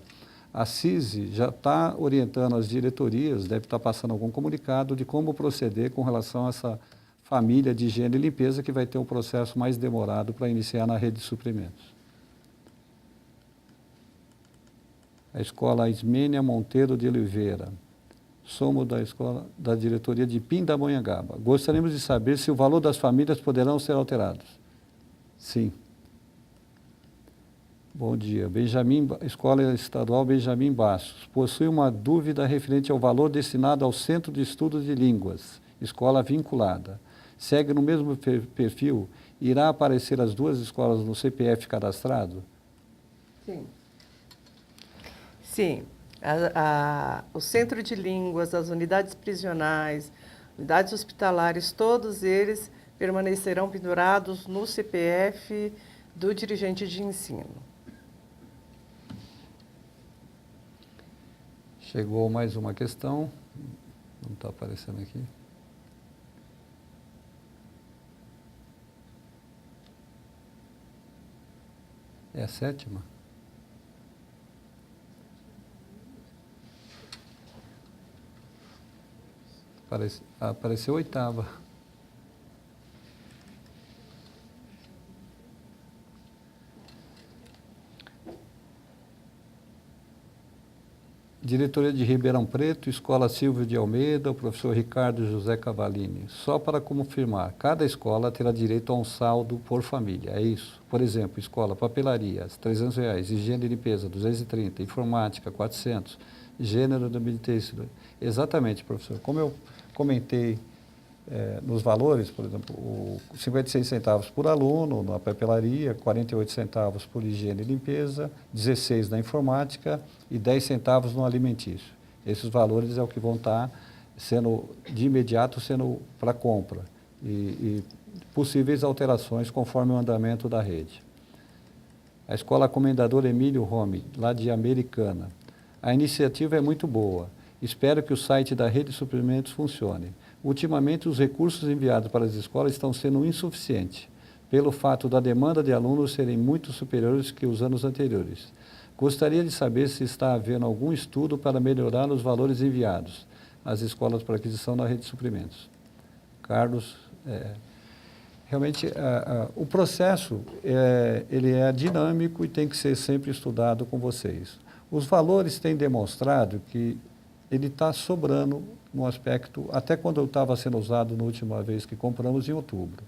A CISI já está orientando as diretorias, deve estar passando algum comunicado de como proceder com relação a essa família de higiene e limpeza, que vai ter um processo mais demorado para iniciar na rede de suprimentos. A escola Ismênia Monteiro de Oliveira. Somos da escola da diretoria de Pindamonhangaba. Gostaríamos de saber se o valor das famílias poderão ser alterados. Sim. Bom dia. Escola Estadual Benjamin Bastos. Possui uma dúvida referente ao valor destinado ao Centro de Estudos de Línguas, escola vinculada. Segue no mesmo perfil? Irá aparecer as duas escolas no CPF cadastrado? Sim. Sim. O Centro de Línguas, as unidades prisionais, unidades hospitalares, todos eles permanecerão pendurados no CPF do dirigente de ensino. Chegou mais uma questão. Não está aparecendo aqui. É a 7ª? Apareceu a 8ª. Diretoria de Ribeirão Preto, Escola Silvio de Almeida, o professor Ricardo José Cavallini. Só para confirmar, cada escola terá direito a um saldo por família, é isso? Por exemplo, escola papelaria, R$300, higiene e limpeza, 230, informática, 400, gênero do medicina. Exatamente, professor. Como eu comentei nos valores, por exemplo, 56 centavos por aluno na papelaria, 48 centavos por higiene e limpeza, 16 na informática e 10 centavos no alimentício. Esses valores é o que vão estar sendo, de imediato, sendo para compra e possíveis alterações conforme o andamento da rede. A Escola Comendador Emílio Rome, lá de Americana. A iniciativa é muito boa. Espero que o site da Rede de Suprimentos funcione. Ultimamente, os recursos enviados para as escolas estão sendo insuficientes, pelo fato da demanda de alunos serem muito superiores que os anos anteriores. Gostaria de saber se está havendo algum estudo para melhorar os valores enviados às escolas para aquisição da Rede de Suprimentos. Carlos, realmente, o processo ele é dinâmico e tem que ser sempre estudado com vocês. Os valores têm demonstrado que ele está sobrando no aspecto, até quando estava sendo usado na última vez que compramos, em outubro.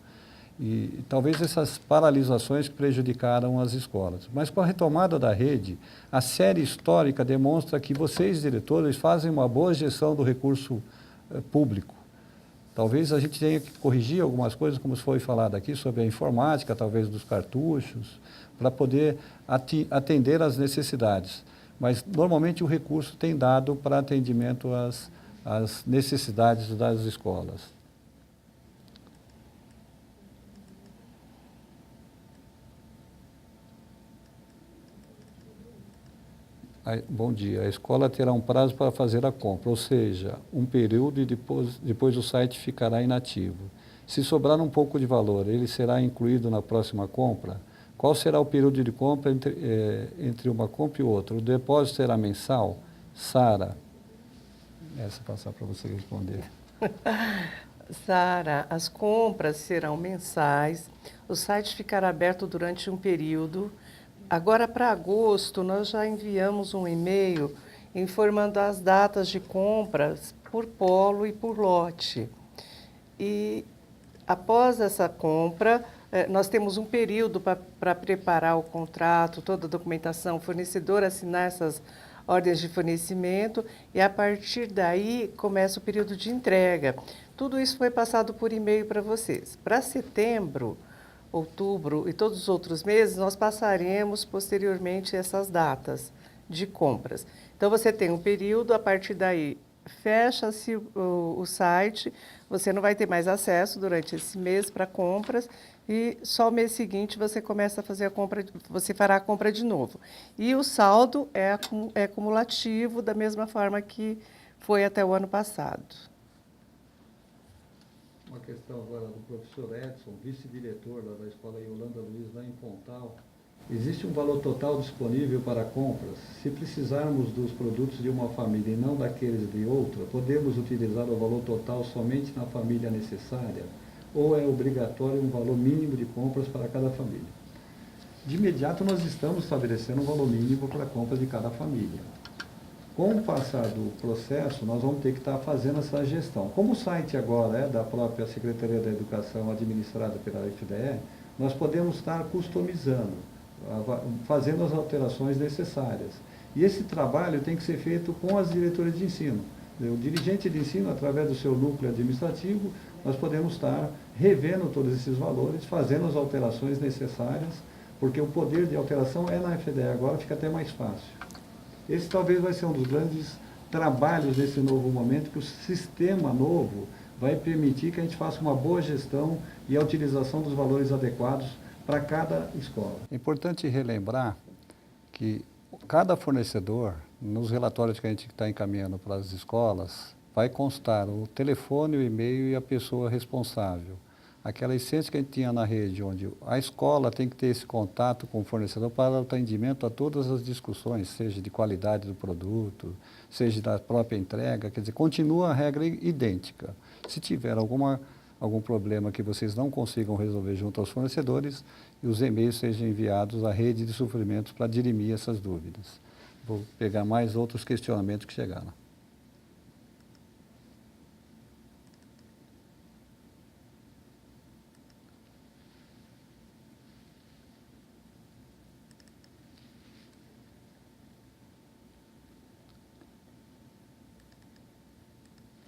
E talvez essas paralisações prejudicaram as escolas. Mas com a retomada da rede, a série histórica demonstra que vocês, diretores, fazem uma boa gestão do recurso público. Talvez a gente tenha que corrigir algumas coisas, como foi falado aqui, sobre a informática, talvez dos cartuchos, para poder atender às necessidades. Mas, normalmente, o recurso tem dado para atendimento às necessidades das escolas. Bom dia. A escola terá um prazo para fazer a compra, ou seja, um período e depois o site ficará inativo. Se sobrar um pouco de valor, ele será incluído na próxima compra? Qual será o período de compra entre uma compra e outra? O depósito será mensal? Sara, essa passar para você responder. Sara, as compras serão mensais, o site ficará aberto durante um período. Agora, para agosto, nós já enviamos um e-mail informando as datas de compras por polo e por lote. E, após essa compra, nós temos um período para preparar o contrato, toda a documentação, o fornecedor assinar essas ordens de fornecimento e, a partir daí, começa o período de entrega. Tudo isso foi passado por e-mail para vocês. Para setembro, outubro e todos os outros meses, nós passaremos posteriormente essas datas de compras. Então, você tem um período, a partir daí, fecha-se o site, você não vai ter mais acesso durante esse mês para compras e só o mês seguinte você começa a fazer a compra, você fará a compra de novo. E o saldo é cumulativo, da mesma forma que foi até o ano passado. Uma questão agora do professor Edson, vice-diretor da Escola Yolanda Luiz, lá em Pontal. Existe um valor total disponível para compras? Se precisarmos dos produtos de uma família e não daqueles de outra, podemos utilizar o valor total somente na família necessária? Ou é obrigatório um valor mínimo de compras para cada família? De imediato, nós estamos estabelecendo um valor mínimo para a compra de cada família. Com o passar do processo, nós vamos ter que estar fazendo essa gestão. Como o site agora é da própria Secretaria da Educação, administrada pela FDE, nós podemos estar customizando, fazendo as alterações necessárias. E esse trabalho tem que ser feito com as diretoras de ensino. O dirigente de ensino, através do seu núcleo administrativo, nós podemos estar revendo todos esses valores, fazendo as alterações necessárias, porque o poder de alteração é na FDE, agora fica até mais fácil. Esse talvez vai ser um dos grandes trabalhos desse novo momento, que o sistema novo vai permitir que a gente faça uma boa gestão e a utilização dos valores adequados para cada escola. É importante relembrar que cada fornecedor, nos relatórios que a gente está encaminhando para as escolas, vai constar o telefone, o e-mail e a pessoa responsável. Aquela essência que a gente tinha na rede, onde a escola tem que ter esse contato com o fornecedor para o atendimento a todas as discussões, seja de qualidade do produto, seja da própria entrega, quer dizer, continua a regra idêntica. Se tiver algum problema que vocês não consigam resolver junto aos fornecedores, os e-mails sejam enviados à rede de suprimentos para dirimir essas dúvidas. Vou pegar mais outros questionamentos que chegaram.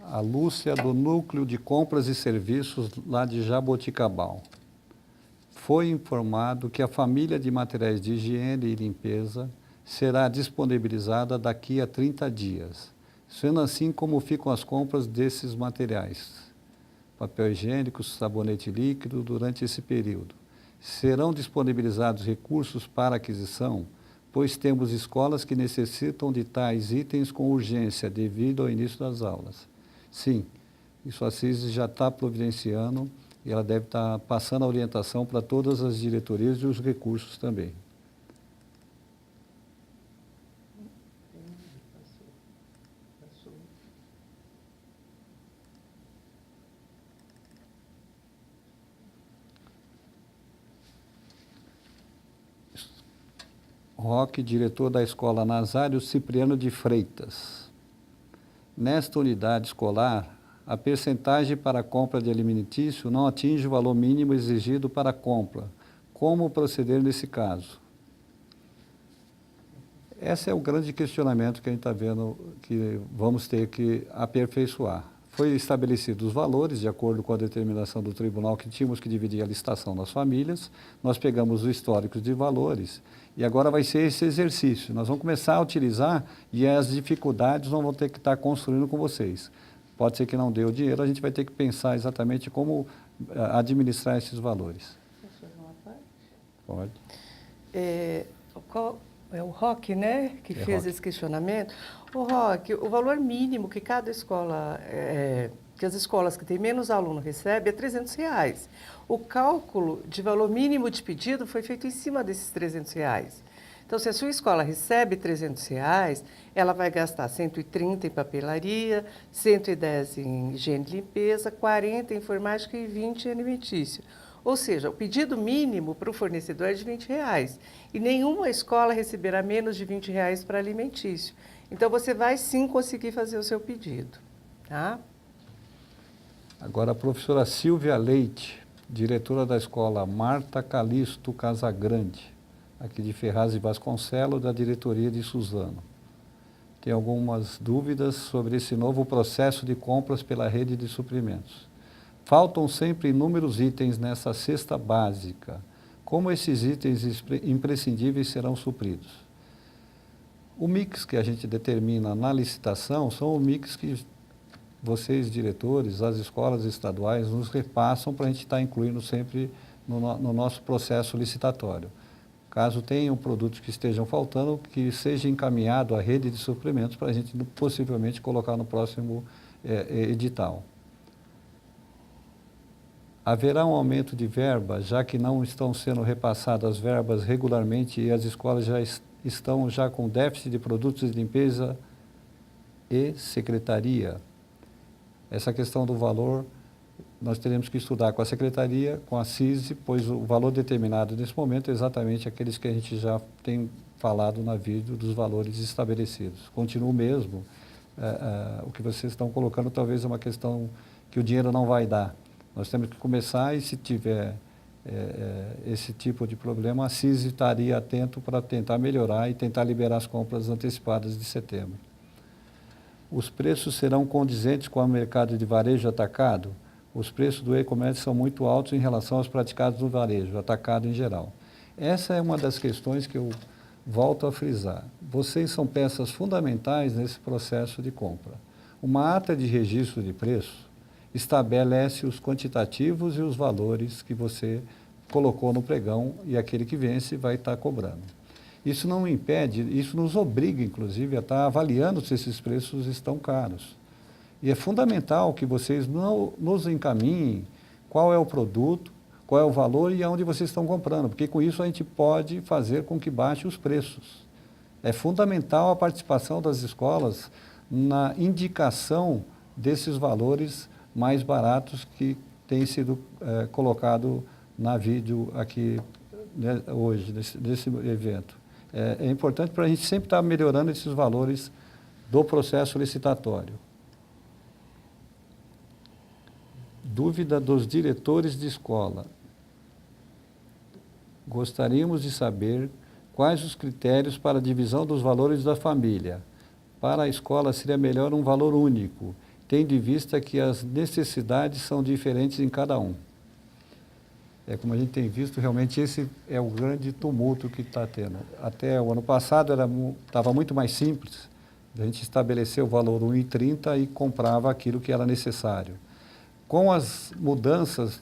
A Lúcia, do Núcleo de Compras e Serviços, lá de Jaboticabal. Foi informado que a família de materiais de higiene e limpeza será disponibilizada daqui a 30 dias. Sendo assim, como ficam as compras desses materiais? Papel higiênico, sabonete líquido durante esse período. Serão disponibilizados recursos para aquisição, pois temos escolas que necessitam de tais itens com urgência devido ao início das aulas. Sim, isso a CISI já está providenciando e ela deve estar passando a orientação para todas as diretorias e os recursos também. Roque, diretor da Escola Nazário Cipriano de Freitas. Nesta unidade escolar, a percentagem para a compra de alimentício não atinge o valor mínimo exigido para a compra. Como proceder nesse caso? Esse é o grande questionamento que a gente está vendo que vamos ter que aperfeiçoar. Foi estabelecidos os valores, de acordo com a determinação do tribunal, que tínhamos que dividir a licitação das famílias. Nós pegamos os históricos de valores e agora vai ser esse exercício. Nós vamos começar a utilizar e as dificuldades nós vamos ter que estar construindo com vocês. Pode ser que não dê o dinheiro, a gente vai ter que pensar exatamente como administrar esses valores. Posso fazer uma parte? Pode. É o Roque, né, que fez Roque. esse questionamento. O Roque, o valor mínimo que cada escola, que as escolas que têm menos aluno recebem é R$300. O cálculo de valor mínimo de pedido foi feito em cima desses R$300. Então, se a sua escola recebe R$300, ela vai gastar 130 em papelaria, 110 em higiene e limpeza, 40 em informática e 20 em alimentício. Ou seja, o pedido mínimo para o fornecedor é de R$20. E nenhuma escola receberá menos de R$20 para alimentício. Então, você vai sim conseguir fazer o seu pedido. Tá? Agora, a professora Silvia Leite, diretora da escola Marta Calixto Casagrande, aqui de Ferraz de Vasconcelos, da diretoria de Suzano. Tem algumas dúvidas sobre esse novo processo de compras pela rede de suprimentos. Faltam sempre inúmeros itens nessa cesta básica. Como esses itens imprescindíveis serão supridos? O mix que a gente determina na licitação são o mix que vocês, diretores, as escolas estaduais, nos repassam para a gente estar incluindo sempre no nosso processo licitatório. Caso tenham produtos que estejam faltando, que seja encaminhado à rede de suprimentos para a gente possivelmente colocar no próximo edital. Haverá um aumento de verba, já que não estão sendo repassadas verbas regularmente e as escolas já estão com déficit de produtos de limpeza e secretaria. Essa questão do valor, nós teremos que estudar com a secretaria, com a CISI, pois o valor determinado nesse momento é exatamente aqueles que a gente já tem falado na vídeo dos valores estabelecidos. Continua o mesmo, o que vocês estão colocando talvez é uma questão que o dinheiro não vai dar. Nós temos que começar e se tiver esse tipo de problema, a CISI estaria atento para tentar melhorar e tentar liberar as compras antecipadas de setembro. Os preços serão condizentes com o mercado de varejo atacado? Os preços do e-commerce são muito altos em relação aos praticados no varejo, atacado em geral. Essa é uma das questões que eu volto a frisar. Vocês são peças fundamentais nesse processo de compra. Uma ata de registro de preço estabelece os quantitativos e os valores que você colocou no pregão e aquele que vence vai estar cobrando. Isso não impede, isso nos obriga, inclusive, a estar avaliando se esses preços estão caros. E é fundamental que vocês nos encaminhem qual é o produto, qual é o valor e aonde vocês estão comprando, porque com isso a gente pode fazer com que baixe os preços. É fundamental a participação das escolas na indicação desses valores mais baratos que tem sido colocado na vídeo aqui hoje, nesse evento. É importante para a gente sempre estar melhorando esses valores do processo licitatório. Dúvida dos diretores de escola. Gostaríamos de saber quais os critérios para a divisão dos valores da família. Para a escola seria melhor um valor único, tendo em vista que as necessidades são diferentes em cada um. Como a gente tem visto, realmente esse é o grande tumulto que está tendo. Até o ano passado estava muito mais simples, A gente estabeleceu o valor 1,30 e comprava aquilo que era necessário. Com as mudanças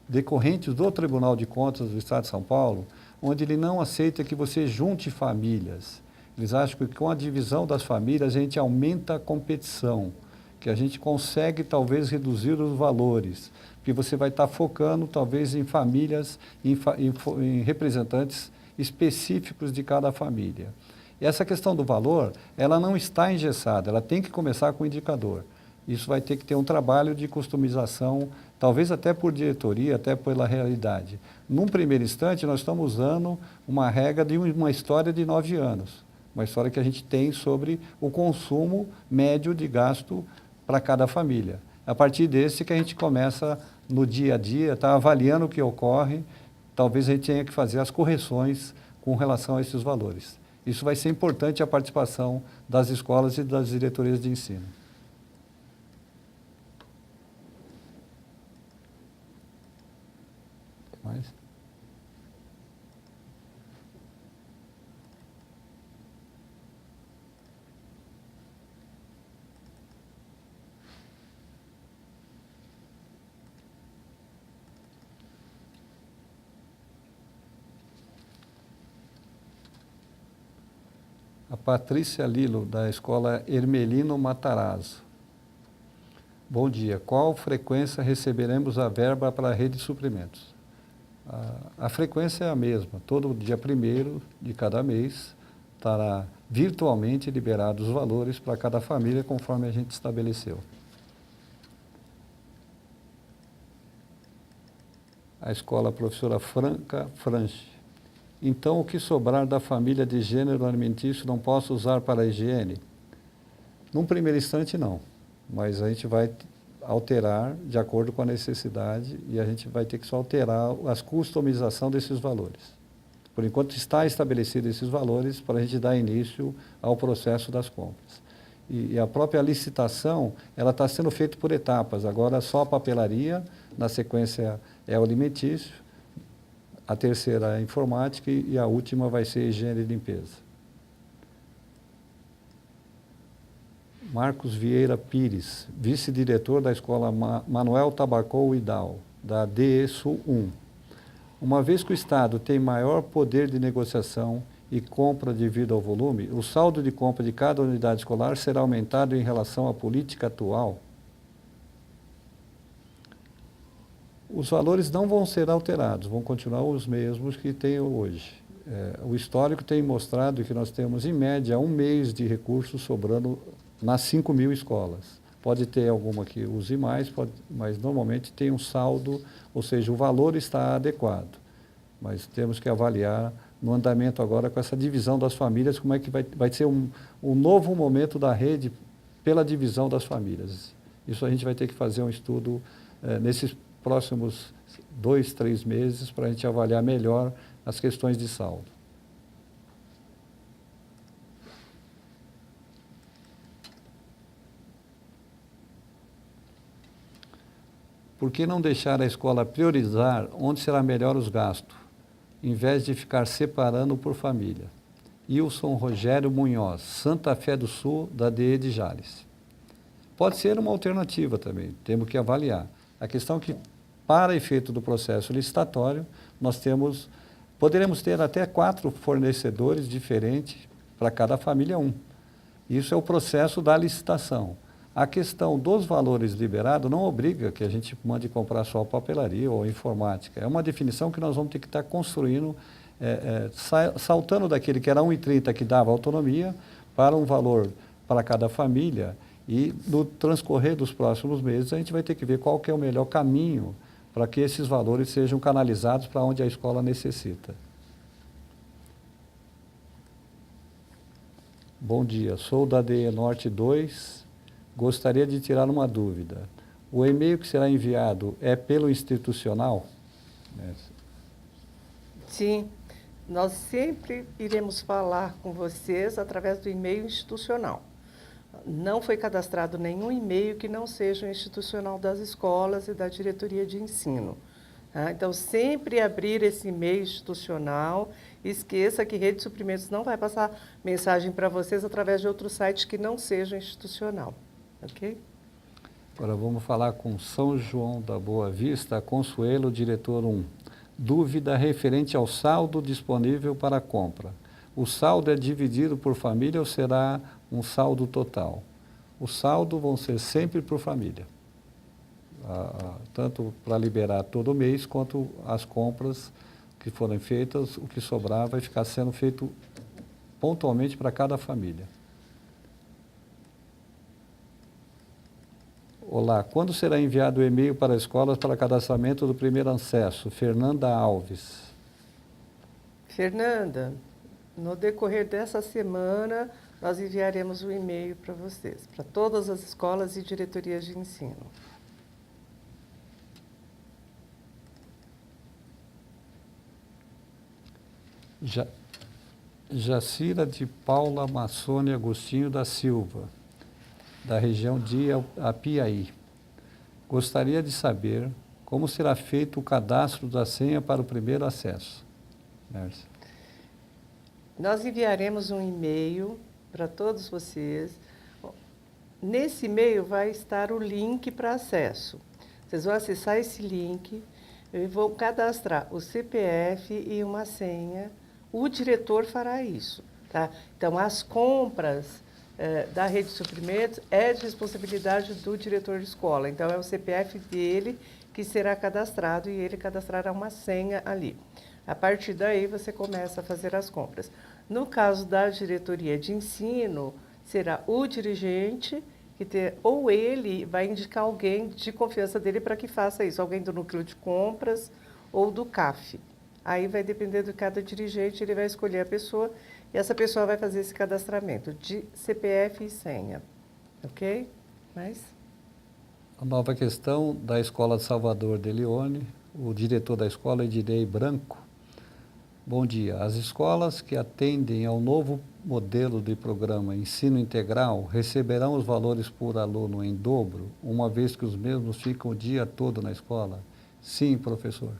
decorrentes do Tribunal de Contas do Estado de São Paulo, onde ele não aceita que você junte famílias. Eles acham que com a divisão das famílias a gente aumenta a competição, que a gente consegue talvez reduzir os valores, porque você vai estar focando talvez em famílias, em representantes específicos de cada família. E essa questão do valor, ela não está engessada, ela tem que começar com o indicador. Isso vai ter que ter um trabalho de customização, talvez até por diretoria, até pela realidade. Num primeiro instante, nós estamos usando uma regra de uma história de 9 anos, uma história que a gente tem sobre o consumo médio de gasto para cada família. A partir desse que a gente começa no dia a dia, está avaliando o que ocorre, talvez a gente tenha que fazer as correções com relação a esses valores. Isso vai ser importante a participação das escolas e das diretorias de ensino. Mais? A Patrícia Lilo, da escola Hermelino Matarazzo. Bom dia. Qual frequência receberemos a verba para a rede de suprimentos? A frequência é a mesma. Todo dia 1º de cada mês estará virtualmente liberados os valores para cada família, conforme a gente estabeleceu. A escola Professora Franca Franchi. Então, o que sobrar da família de gênero alimentício não posso usar para a higiene? Num primeiro instante, não. Mas a gente vai alterar de acordo com a necessidade e a gente vai ter que só alterar a customização desses valores. Por enquanto, está estabelecido esses valores para a gente dar início ao processo das compras. E a própria licitação, ela está sendo feita por etapas. Agora, só a papelaria, na sequência é o alimentício, a terceira é a informática e a última vai ser higiene e limpeza. Marcos Vieira Pires, vice-diretor da Escola Manuel Tabacou Idal, da DE Sul 1. Uma vez que o Estado tem maior poder de negociação e compra devido ao volume, o saldo de compra de cada unidade escolar será aumentado em relação à política atual? Os valores não vão ser alterados, vão continuar os mesmos que tem hoje. O histórico tem mostrado que nós temos, em média, 1 mês de recursos sobrando nas 5.000 escolas. Pode ter alguma que use mais, mas normalmente tem um saldo, ou seja, o valor está adequado. Mas temos que avaliar no andamento agora com essa divisão das famílias, como é que vai ser um novo momento da rede pela divisão das famílias. Isso a gente vai ter que fazer um estudo nesses próximos 2, 3 meses para a gente avaliar melhor as questões de saldo. Por que não deixar a escola priorizar onde será melhor os gastos, em vez de ficar separando por família? Wilson Rogério Munhoz, Santa Fé do Sul, da DE de Jales. Pode ser uma alternativa também, temos que avaliar. A questão é que, para efeito do processo licitatório, poderemos ter até 4 fornecedores diferentes para cada família 1. Isso é o processo da licitação. A questão dos valores liberados não obriga que a gente mande comprar só papelaria ou informática. É uma definição que nós vamos ter que estar construindo, saltando daquele que era 1,30 que dava autonomia para um valor para cada família. E no transcorrer dos próximos meses a gente vai ter que ver qual que é o melhor caminho para que esses valores sejam canalizados para onde a escola necessita. Bom dia, sou da DE Norte 2, gostaria de tirar uma dúvida. O e-mail que será enviado é pelo institucional? Sim, nós sempre iremos falar com vocês através do e-mail institucional. Não foi cadastrado nenhum e-mail que não seja o institucional das escolas e da diretoria de ensino. Tá? Então, sempre abrir esse e-mail institucional. Esqueça que Rede de Suprimentos não vai passar mensagem para vocês através de outro site que não seja institucional. Ok? Agora vamos falar com São João da Boa Vista, Consuelo, diretor 1. Dúvida referente ao saldo disponível para compra. O saldo é dividido por família ou será um saldo total? O saldo vão ser sempre por família, tanto para liberar todo mês, quanto as compras que forem feitas, o que sobrar vai ficar sendo feito pontualmente para cada família. Olá, quando será enviado o e-mail para escolas para cadastramento do primeiro acesso? Fernanda Alves. Fernanda, no decorrer dessa semana, nós enviaremos o e-mail para vocês, para todas as escolas e diretorias de ensino. Jacira de Paula Massone Agostinho da Silva, da região de Apiaí. Gostaria de saber como será feito o cadastro da senha para o primeiro acesso. Mércia. Nós enviaremos um e-mail para todos vocês. Nesse e-mail vai estar o link para acesso. Vocês vão acessar esse link e vão cadastrar o CPF e uma senha. O diretor fará isso. Tá? Então, as compras da Rede de Suprimentos é de responsabilidade do diretor de escola. Então, é o CPF dele que será cadastrado e ele cadastrará uma senha ali. A partir daí, você começa a fazer as compras. No caso da diretoria de ensino, será o dirigente, ou ele vai indicar alguém de confiança dele para que faça isso, alguém do núcleo de compras ou do CAF. Aí vai depender de cada dirigente, ele vai escolher a pessoa e essa pessoa vai fazer esse cadastramento de CPF e senha. Ok? Mais? A nova questão da Escola de Salvador de Leone, o diretor da escola, Ednei Branco. Bom dia. As escolas que atendem ao novo modelo de programa Ensino Integral receberão os valores por aluno em dobro, uma vez que os mesmos ficam o dia todo na escola? Sim, professor.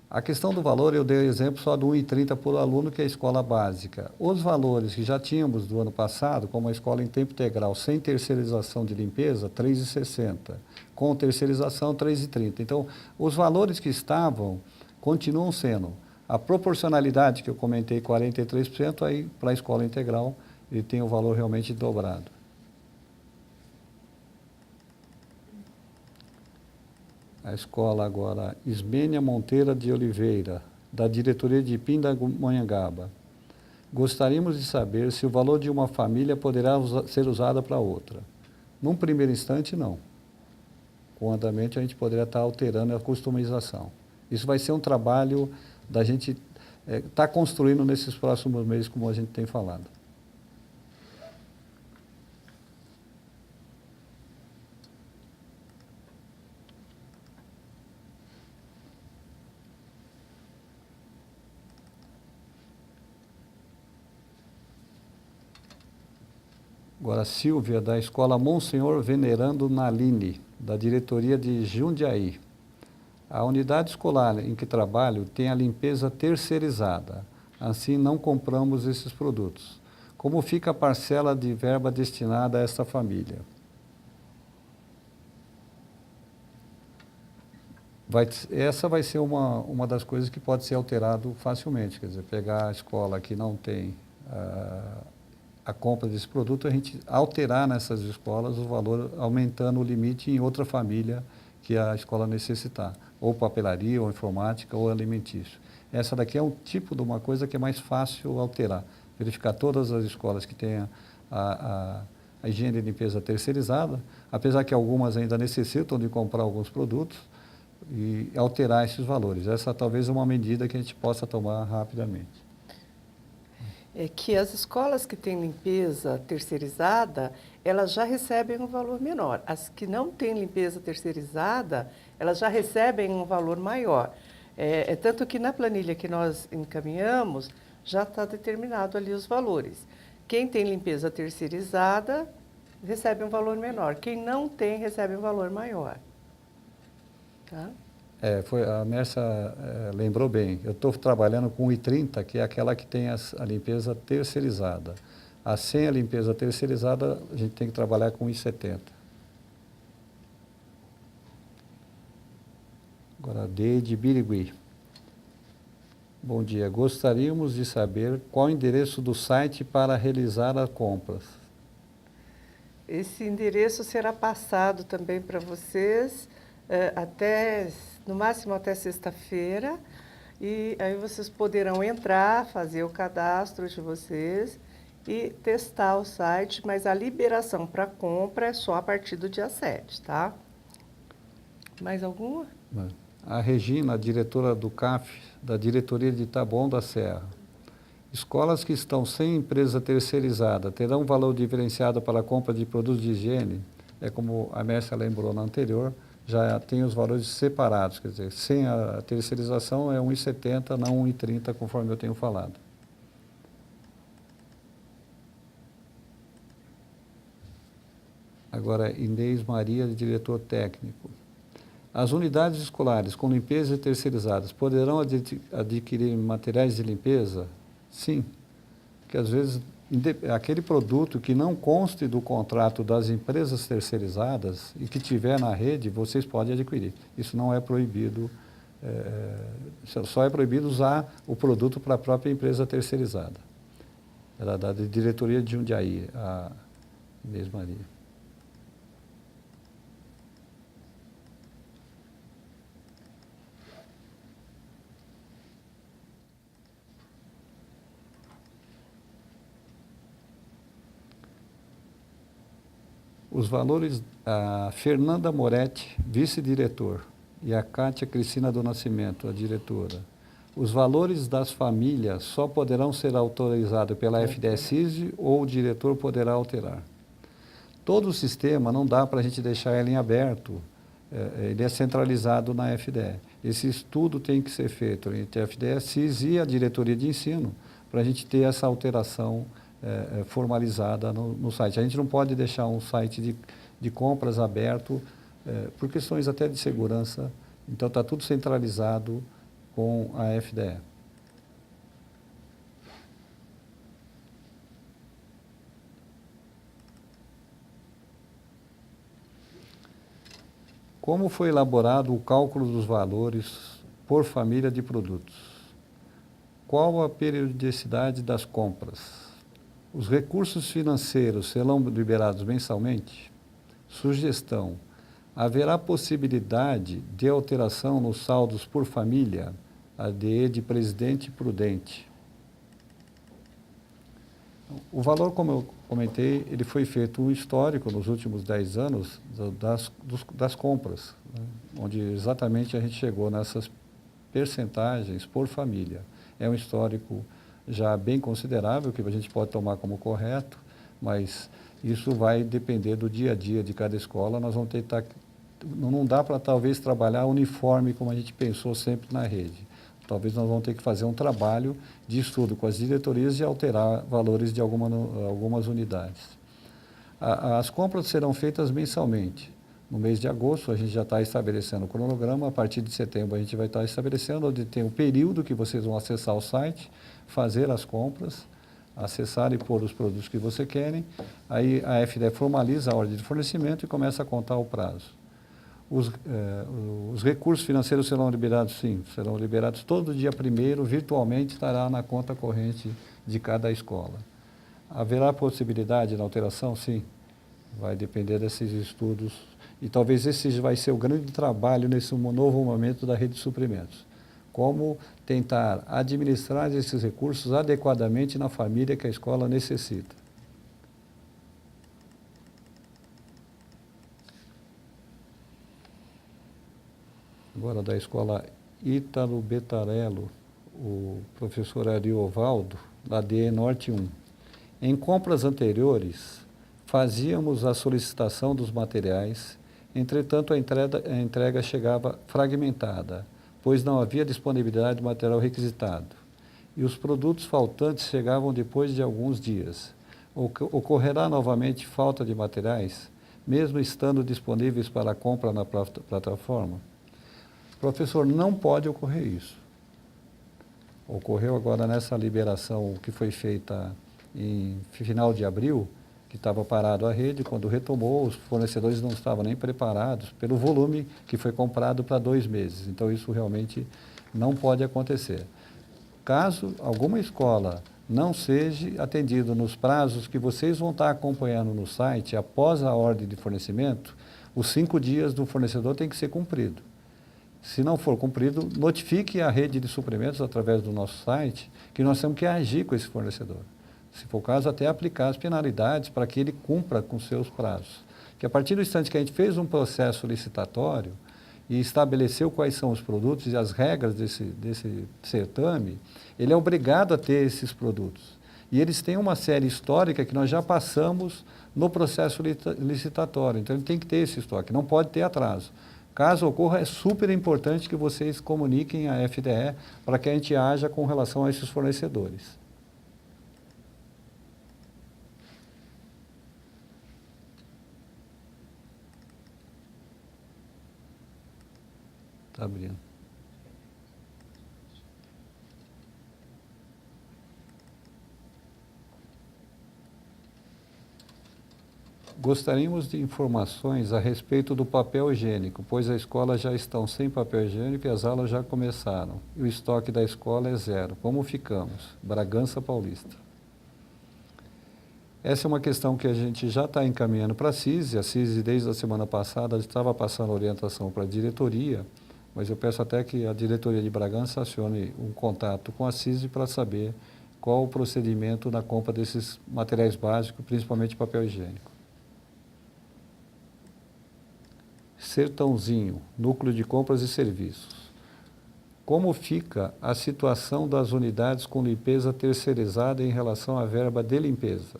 A questão do valor, eu dei o exemplo só do 1,30 por aluno, que é a escola básica. Os valores que já tínhamos do ano passado, como a escola em tempo integral, sem terceirização de limpeza, R$ 3,60. Com terceirização, R$ 3,30. Então, os valores que estavam continuam sendo. A proporcionalidade que eu comentei, 43%, aí para a escola integral, ele tem o valor realmente dobrado. A escola agora, Ismênia Monteira de Oliveira, da diretoria de Pindamonhangaba. Gostaríamos de saber se o valor de uma família poderá ser usado para outra. Num primeiro instante, não. Com o andamento, a gente poderia estar alterando a customização. Isso vai ser um trabalho da gente estar construindo nesses próximos meses, como a gente tem falado. Agora, Silvia, da Escola Monsenhor Venerando Naline, da diretoria de Jundiaí. A unidade escolar em que trabalho tem a limpeza terceirizada. Assim, não compramos esses produtos. Como fica a parcela de verba destinada a esta família? Essa vai ser uma das coisas que pode ser alterado facilmente. Quer dizer, pegar a escola que não tem a compra desse produto, a gente alterar nessas escolas o valor, aumentando o limite em outra família que a escola necessitar, ou papelaria, ou informática, ou alimentício. Essa daqui é um tipo de uma coisa que é mais fácil alterar, verificar todas as escolas que tenham a higiene e limpeza terceirizada, apesar que algumas ainda necessitam de comprar alguns produtos, e alterar esses valores. Essa talvez é uma medida que a gente possa tomar rapidamente. É que as escolas que têm limpeza terceirizada, elas já recebem um valor menor. As que não têm limpeza terceirizada, elas já recebem um valor maior. Tanto que na planilha que nós encaminhamos, já está determinado ali os valores. Quem tem limpeza terceirizada, recebe um valor menor. Quem não tem, recebe um valor maior. Tá? A Mércia lembrou bem. Eu estou trabalhando com o I30, que é aquela que tem a limpeza terceirizada. Sem a limpeza terceirizada, a gente tem que trabalhar com o I70. Agora, D de Birigui. Bom dia. Gostaríamos de saber qual o endereço do site para realizar as compras. Esse endereço será passado também para vocês no máximo até sexta-feira. E aí vocês poderão entrar, fazer o cadastro de vocês e testar o site, mas a liberação para compra é só a partir do dia 7, tá? Mais alguma? A Regina, diretora do CAF, da diretoria de Taboão da Serra. Escolas que estão sem empresa terceirizada terão valor diferenciado para a compra de produtos de higiene? Como a Mércia lembrou na anterior, já tem os valores separados, quer dizer, sem a terceirização é 1,70, não 1,30, conforme eu tenho falado. Agora, Inês Maria, diretor técnico. As unidades escolares com limpeza terceirizadas poderão adquirir materiais de limpeza? Sim, porque às vezes aquele produto que não conste do contrato das empresas terceirizadas e que tiver na rede, vocês podem adquirir. Isso não é proibido, só é proibido usar o produto para a própria empresa terceirizada. Era da diretoria de Jundiaí, a Inês Maria. Os valores, a Fernanda Moretti, vice-diretor, e a Cátia Cristina do Nascimento, a diretora. Os valores das famílias só poderão ser autorizados pela FDE-CISI ou o diretor poderá alterar. Todo o sistema não dá para a gente deixar ele em aberto, ele é centralizado na FDE. Esse estudo tem que ser feito entre a FDE-CISI e a diretoria de ensino, para a gente ter essa alteração formalizada no site. A gente não pode deixar um site de compras aberto por questões até de segurança. Então, está tudo centralizado com a FDE. Como foi elaborado o cálculo dos valores por família de produtos? Qual a periodicidade das compras? Os recursos financeiros serão liberados mensalmente? Sugestão: haverá possibilidade de alteração nos saldos por família? ADE de Presidente Prudente. O valor, como eu comentei, ele foi feito um histórico nos últimos 10 anos das compras, né, onde exatamente a gente chegou nessas percentagens por família. É um histórico já bem considerável, que a gente pode tomar como correto, mas isso vai depender do dia a dia de cada escola. Nós vamos tentar, não dá para talvez trabalhar uniforme como a gente pensou sempre na rede. Talvez nós vamos ter que fazer um trabalho de estudo com as diretorias e alterar valores de algumas unidades. As compras serão feitas mensalmente. No mês de agosto, a gente já está estabelecendo o cronograma. A partir de setembro, a gente vai estar estabelecendo onde tem o período que vocês vão acessar o site, fazer as compras, acessar e pôr os produtos que você querem. Aí a FDE formaliza a ordem de fornecimento e começa a contar o prazo. Os recursos financeiros serão liberados, sim, serão liberados todo dia 1º, virtualmente estará na conta corrente de cada escola. Haverá possibilidade de alteração? Sim, vai depender desses estudos. E talvez esse vai ser o grande trabalho nesse novo momento da rede de suprimentos. Como tentar administrar esses recursos adequadamente na família que a escola necessita. Agora, da escola Ítalo Betarello, o professor Ariovaldo, da DE Norte 1. Em compras anteriores, fazíamos a solicitação dos materiais, entretanto, a entrega chegava fragmentada, pois não havia disponibilidade de material requisitado. E os produtos faltantes chegavam depois de alguns dias. Ocorrerá novamente falta de materiais, mesmo estando disponíveis para compra na plataforma? Professor, não pode ocorrer isso. Ocorreu agora nessa liberação que foi feita em final de abril, que estava parado a rede, quando retomou, os fornecedores não estavam nem preparados pelo volume que foi comprado para 2 meses. Então, isso realmente não pode acontecer. Caso alguma escola não seja atendida nos prazos que vocês vão estar acompanhando no site, após a ordem de fornecimento, os 5 dias do fornecedor tem que ser cumprido. Se não for cumprido, notifique a rede de suprimentos através do nosso site que nós temos que agir com esse fornecedor. Se for o caso, até aplicar as penalidades para que ele cumpra com seus prazos. Que a partir do instante que a gente fez um processo licitatório e estabeleceu quais são os produtos e as regras desse certame, ele é obrigado a ter esses produtos. E eles têm uma série histórica que nós já passamos no processo licitatório. Então, ele tem que ter esse estoque, não pode ter atraso. Caso ocorra, é super importante que vocês comuniquem à FDE para que a gente haja com relação a esses fornecedores. Está abrindo. Gostaríamos de informações a respeito do papel higiênico, pois as escolas já estão sem papel higiênico e as aulas já começaram. E o estoque da escola é 0. Como ficamos? Bragança Paulista. Essa é uma questão que a gente já está encaminhando para a CISI. A CISI, desde a semana passada, estava passando orientação para a diretoria, mas eu peço até que a diretoria de Bragança acione um contato com a CISI para saber qual o procedimento na compra desses materiais básicos, principalmente papel higiênico. Sertãozinho, Núcleo de Compras e Serviços. Como fica a situação das unidades com limpeza terceirizada em relação à verba de limpeza?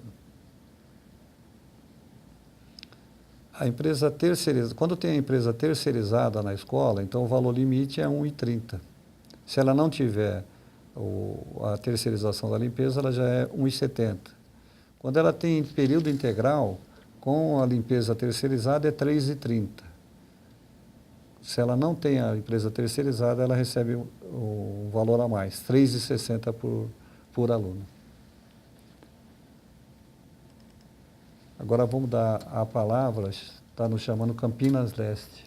A empresa terceirizada, quando tem a empresa terceirizada na escola, então o valor limite é R$ 1,30. Se ela não tiver a terceirização da limpeza, ela já é R$ 1,70. Quando ela tem período integral, com a limpeza terceirizada é R$ 3,30. Se ela não tem a empresa terceirizada, ela recebe o valor a mais, R$ 3,60 por aluno. Agora vamos dar a palavra, está nos chamando Campinas Leste.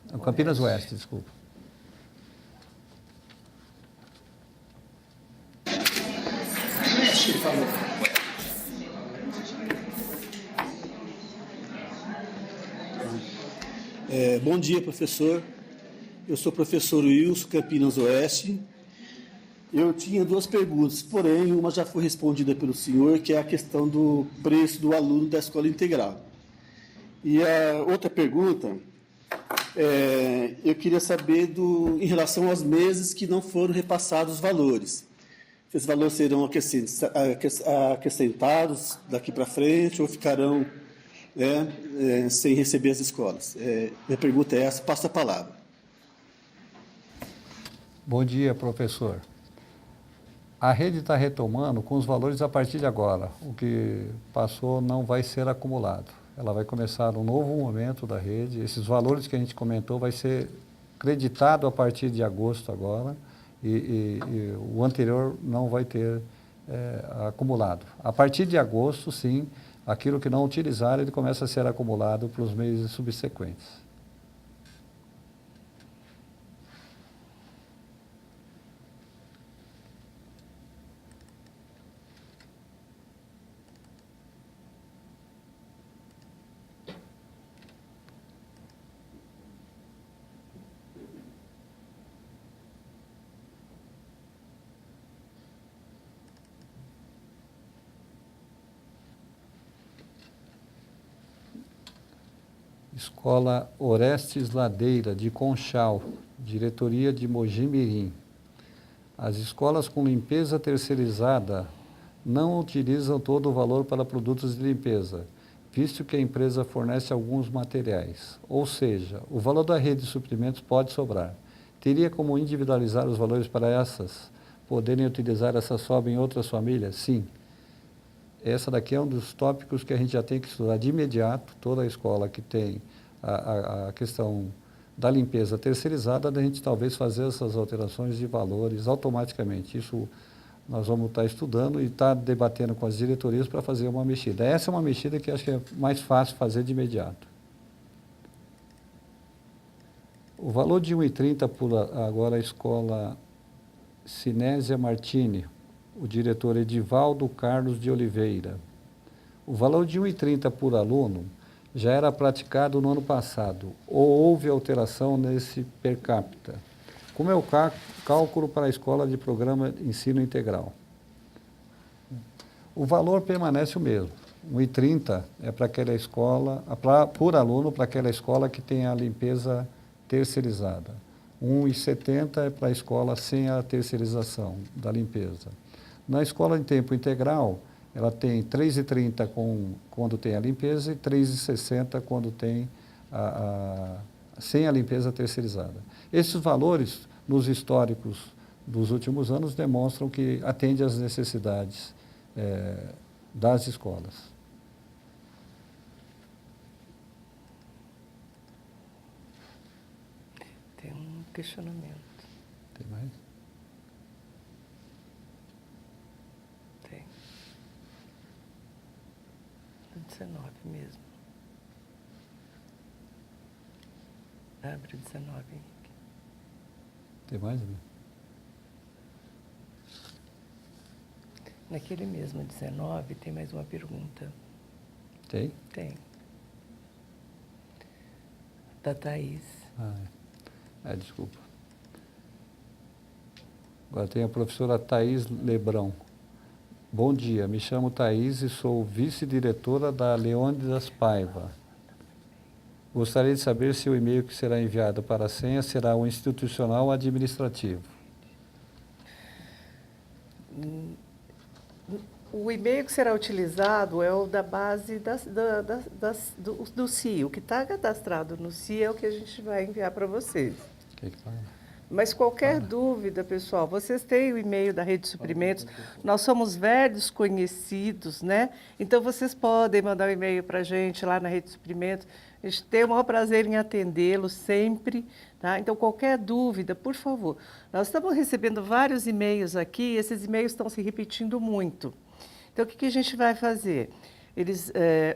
Não, Campinas Oeste, desculpa. Bom dia, professor. Eu sou o professor Wilson, Campinas Oeste. Eu tinha 2 perguntas, porém, uma já foi respondida pelo senhor, que é a questão do preço do aluno da escola integral. E a outra pergunta, eu queria saber em relação aos meses que não foram repassados os valores. Se esses valores serão acrescentados daqui para frente ou ficarão sem receber as escolas. Minha pergunta é essa, passo a palavra. Bom dia, professor. A rede está retomando com os valores a partir de agora. O que passou não vai ser acumulado. Ela vai começar um novo momento da rede. Esses valores que a gente comentou vai ser creditado a partir de agosto agora e o anterior não vai ter acumulado. A partir de agosto, sim, aquilo que não utilizar, ele começa a ser acumulado para os meses subsequentes. Escola Orestes Ladeira, de Conchal, diretoria de Mojimirim. As escolas com limpeza terceirizada não utilizam todo o valor para produtos de limpeza, visto que a empresa fornece alguns materiais. Ou seja, o valor da rede de suprimentos pode sobrar. Teria como individualizar os valores para essas, poderem utilizar essa sobra em outras famílias? Sim. Essa daqui é um dos tópicos que a gente já tem que estudar de imediato. Toda a escola que tem a questão da limpeza terceirizada, da gente talvez fazer essas alterações de valores automaticamente. Isso nós vamos estar estudando e estar debatendo com as diretorias para fazer uma mexida. Essa é uma mexida que acho que é mais fácil fazer de imediato. O valor de 1,30 por agora a escola Sinésia Martini, o diretor Edivaldo Carlos de Oliveira. O valor de 1,30 por aluno já era praticado no ano passado, ou houve alteração nesse per capita? Como é o cálculo para a escola de programa de ensino integral? O valor permanece o mesmo. 1,30 é para aquela escola, por aluno, para aquela escola que tem a limpeza terceirizada. 1,70 é para a escola sem a terceirização da limpeza. Na escola em tempo integral, ela tem 3,30 quando tem a limpeza e 3,60 quando tem sem a limpeza terceirizada. Esses valores, nos históricos dos últimos anos, demonstram que atende às necessidades das escolas. Tem um questionamento. Tem mais? Tem. Do 19 mesmo. Abre o 19, Henrique. Tem mais? Né? Naquele mesmo 19, tem mais uma pergunta. Tem? Tem. Da Thaís. Desculpa. Agora tem a professora Thaís Lebrão. Bom dia, me chamo Thaís e sou vice-diretora da Leônidas Paiva. Gostaria de saber se o e-mail que será enviado para a senha será o institucional ou administrativo. O e-mail que será utilizado é o da base do CIE. O que está cadastrado no CIE é o que a gente vai enviar para vocês. Que fala? Mas qualquer dúvida, pessoal, vocês têm o e-mail da Rede de Suprimentos. Nós somos velhos conhecidos, né? Então, vocês podem mandar um e-mail para a gente lá na Rede de Suprimentos. A gente tem o maior prazer em atendê-los sempre, tá? Então, qualquer dúvida, por favor. Nós estamos recebendo vários e-mails aqui, e esses e-mails estão se repetindo muito. Então, o que a gente vai fazer?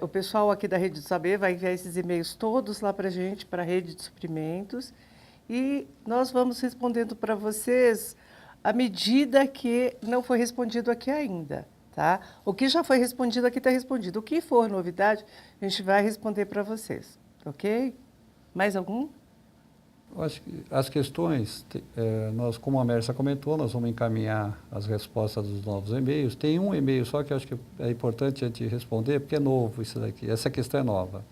O pessoal aqui da Rede do Saber vai enviar esses e-mails todos lá para a gente, para a Rede de Suprimentos, e nós vamos respondendo para vocês à medida que não foi respondido aqui ainda. Tá? O que já foi respondido aqui está respondido. O que for novidade, a gente vai responder para vocês. Ok? Mais algum? Eu acho que as questões, nós, como a Mércia comentou, nós vamos encaminhar as respostas dos novos e-mails. Tem um e-mail só que eu acho que é importante a gente responder, porque é novo isso daqui. Essa questão é nova.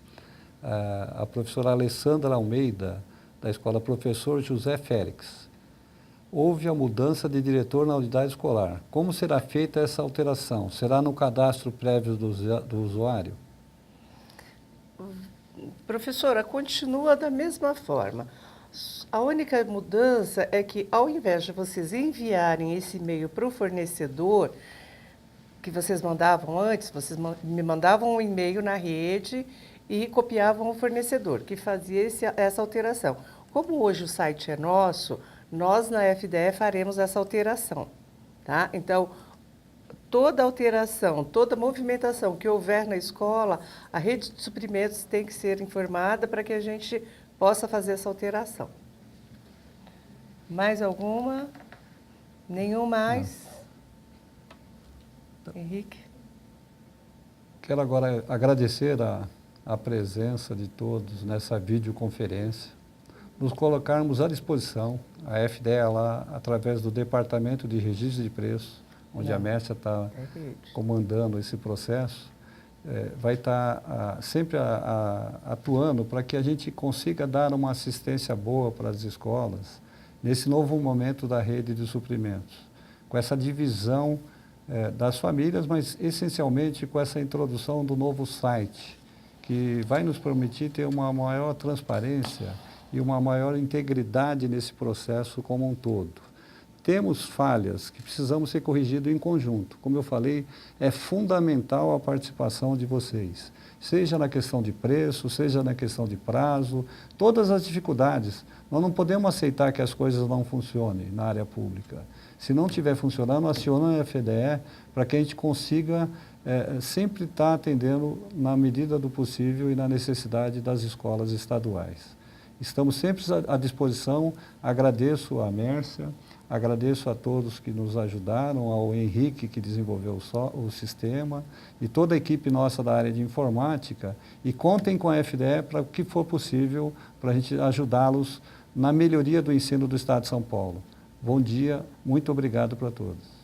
A professora Alessandra Almeida, da Escola Professor José Félix. Houve a mudança de diretor na unidade escolar. Como será feita essa alteração? Será no cadastro prévio do usuário? Professora, continua da mesma forma. A única mudança é que, ao invés de vocês enviarem esse e-mail para o fornecedor, que vocês mandavam antes, vocês me mandavam um e-mail na rede e copiavam o fornecedor, que fazia essa alteração. Como hoje o site é nosso, nós na FDE faremos essa alteração. Tá? Então, toda alteração, toda movimentação que houver na escola, a rede de suprimentos tem que ser informada para que a gente possa fazer essa alteração. Mais alguma? Nenhum mais? Não. Henrique? Quero agora agradecer a presença de todos nessa videoconferência, nos colocarmos à disposição, a FDE lá, através do Departamento de Registro de Preços, onde a Mércia está comandando esse processo, vai estar sempre atuando para que a gente consiga dar uma assistência boa para as escolas nesse novo momento da rede de suprimentos, com essa divisão das famílias, mas essencialmente com essa introdução do novo site, que vai nos permitir ter uma maior transparência e uma maior integridade nesse processo como um todo. temos falhas que precisamos ser corrigidas em conjunto. Como eu falei, é fundamental a participação de vocês, seja na questão de preço, seja na questão de prazo, todas as dificuldades. Nós não podemos aceitar que as coisas não funcionem na área pública. Se não estiver funcionando, aciona a FDE para que a gente consiga sempre estar atendendo na medida do possível e na necessidade das escolas estaduais. Estamos sempre à disposição, agradeço a Mércia, agradeço a todos que nos ajudaram, ao Henrique que desenvolveu o sistema e toda a equipe nossa da área de informática, e contem com a FDE para o que for possível para a gente ajudá-los na melhoria do ensino do Estado de São Paulo. Bom dia, muito obrigado para todos.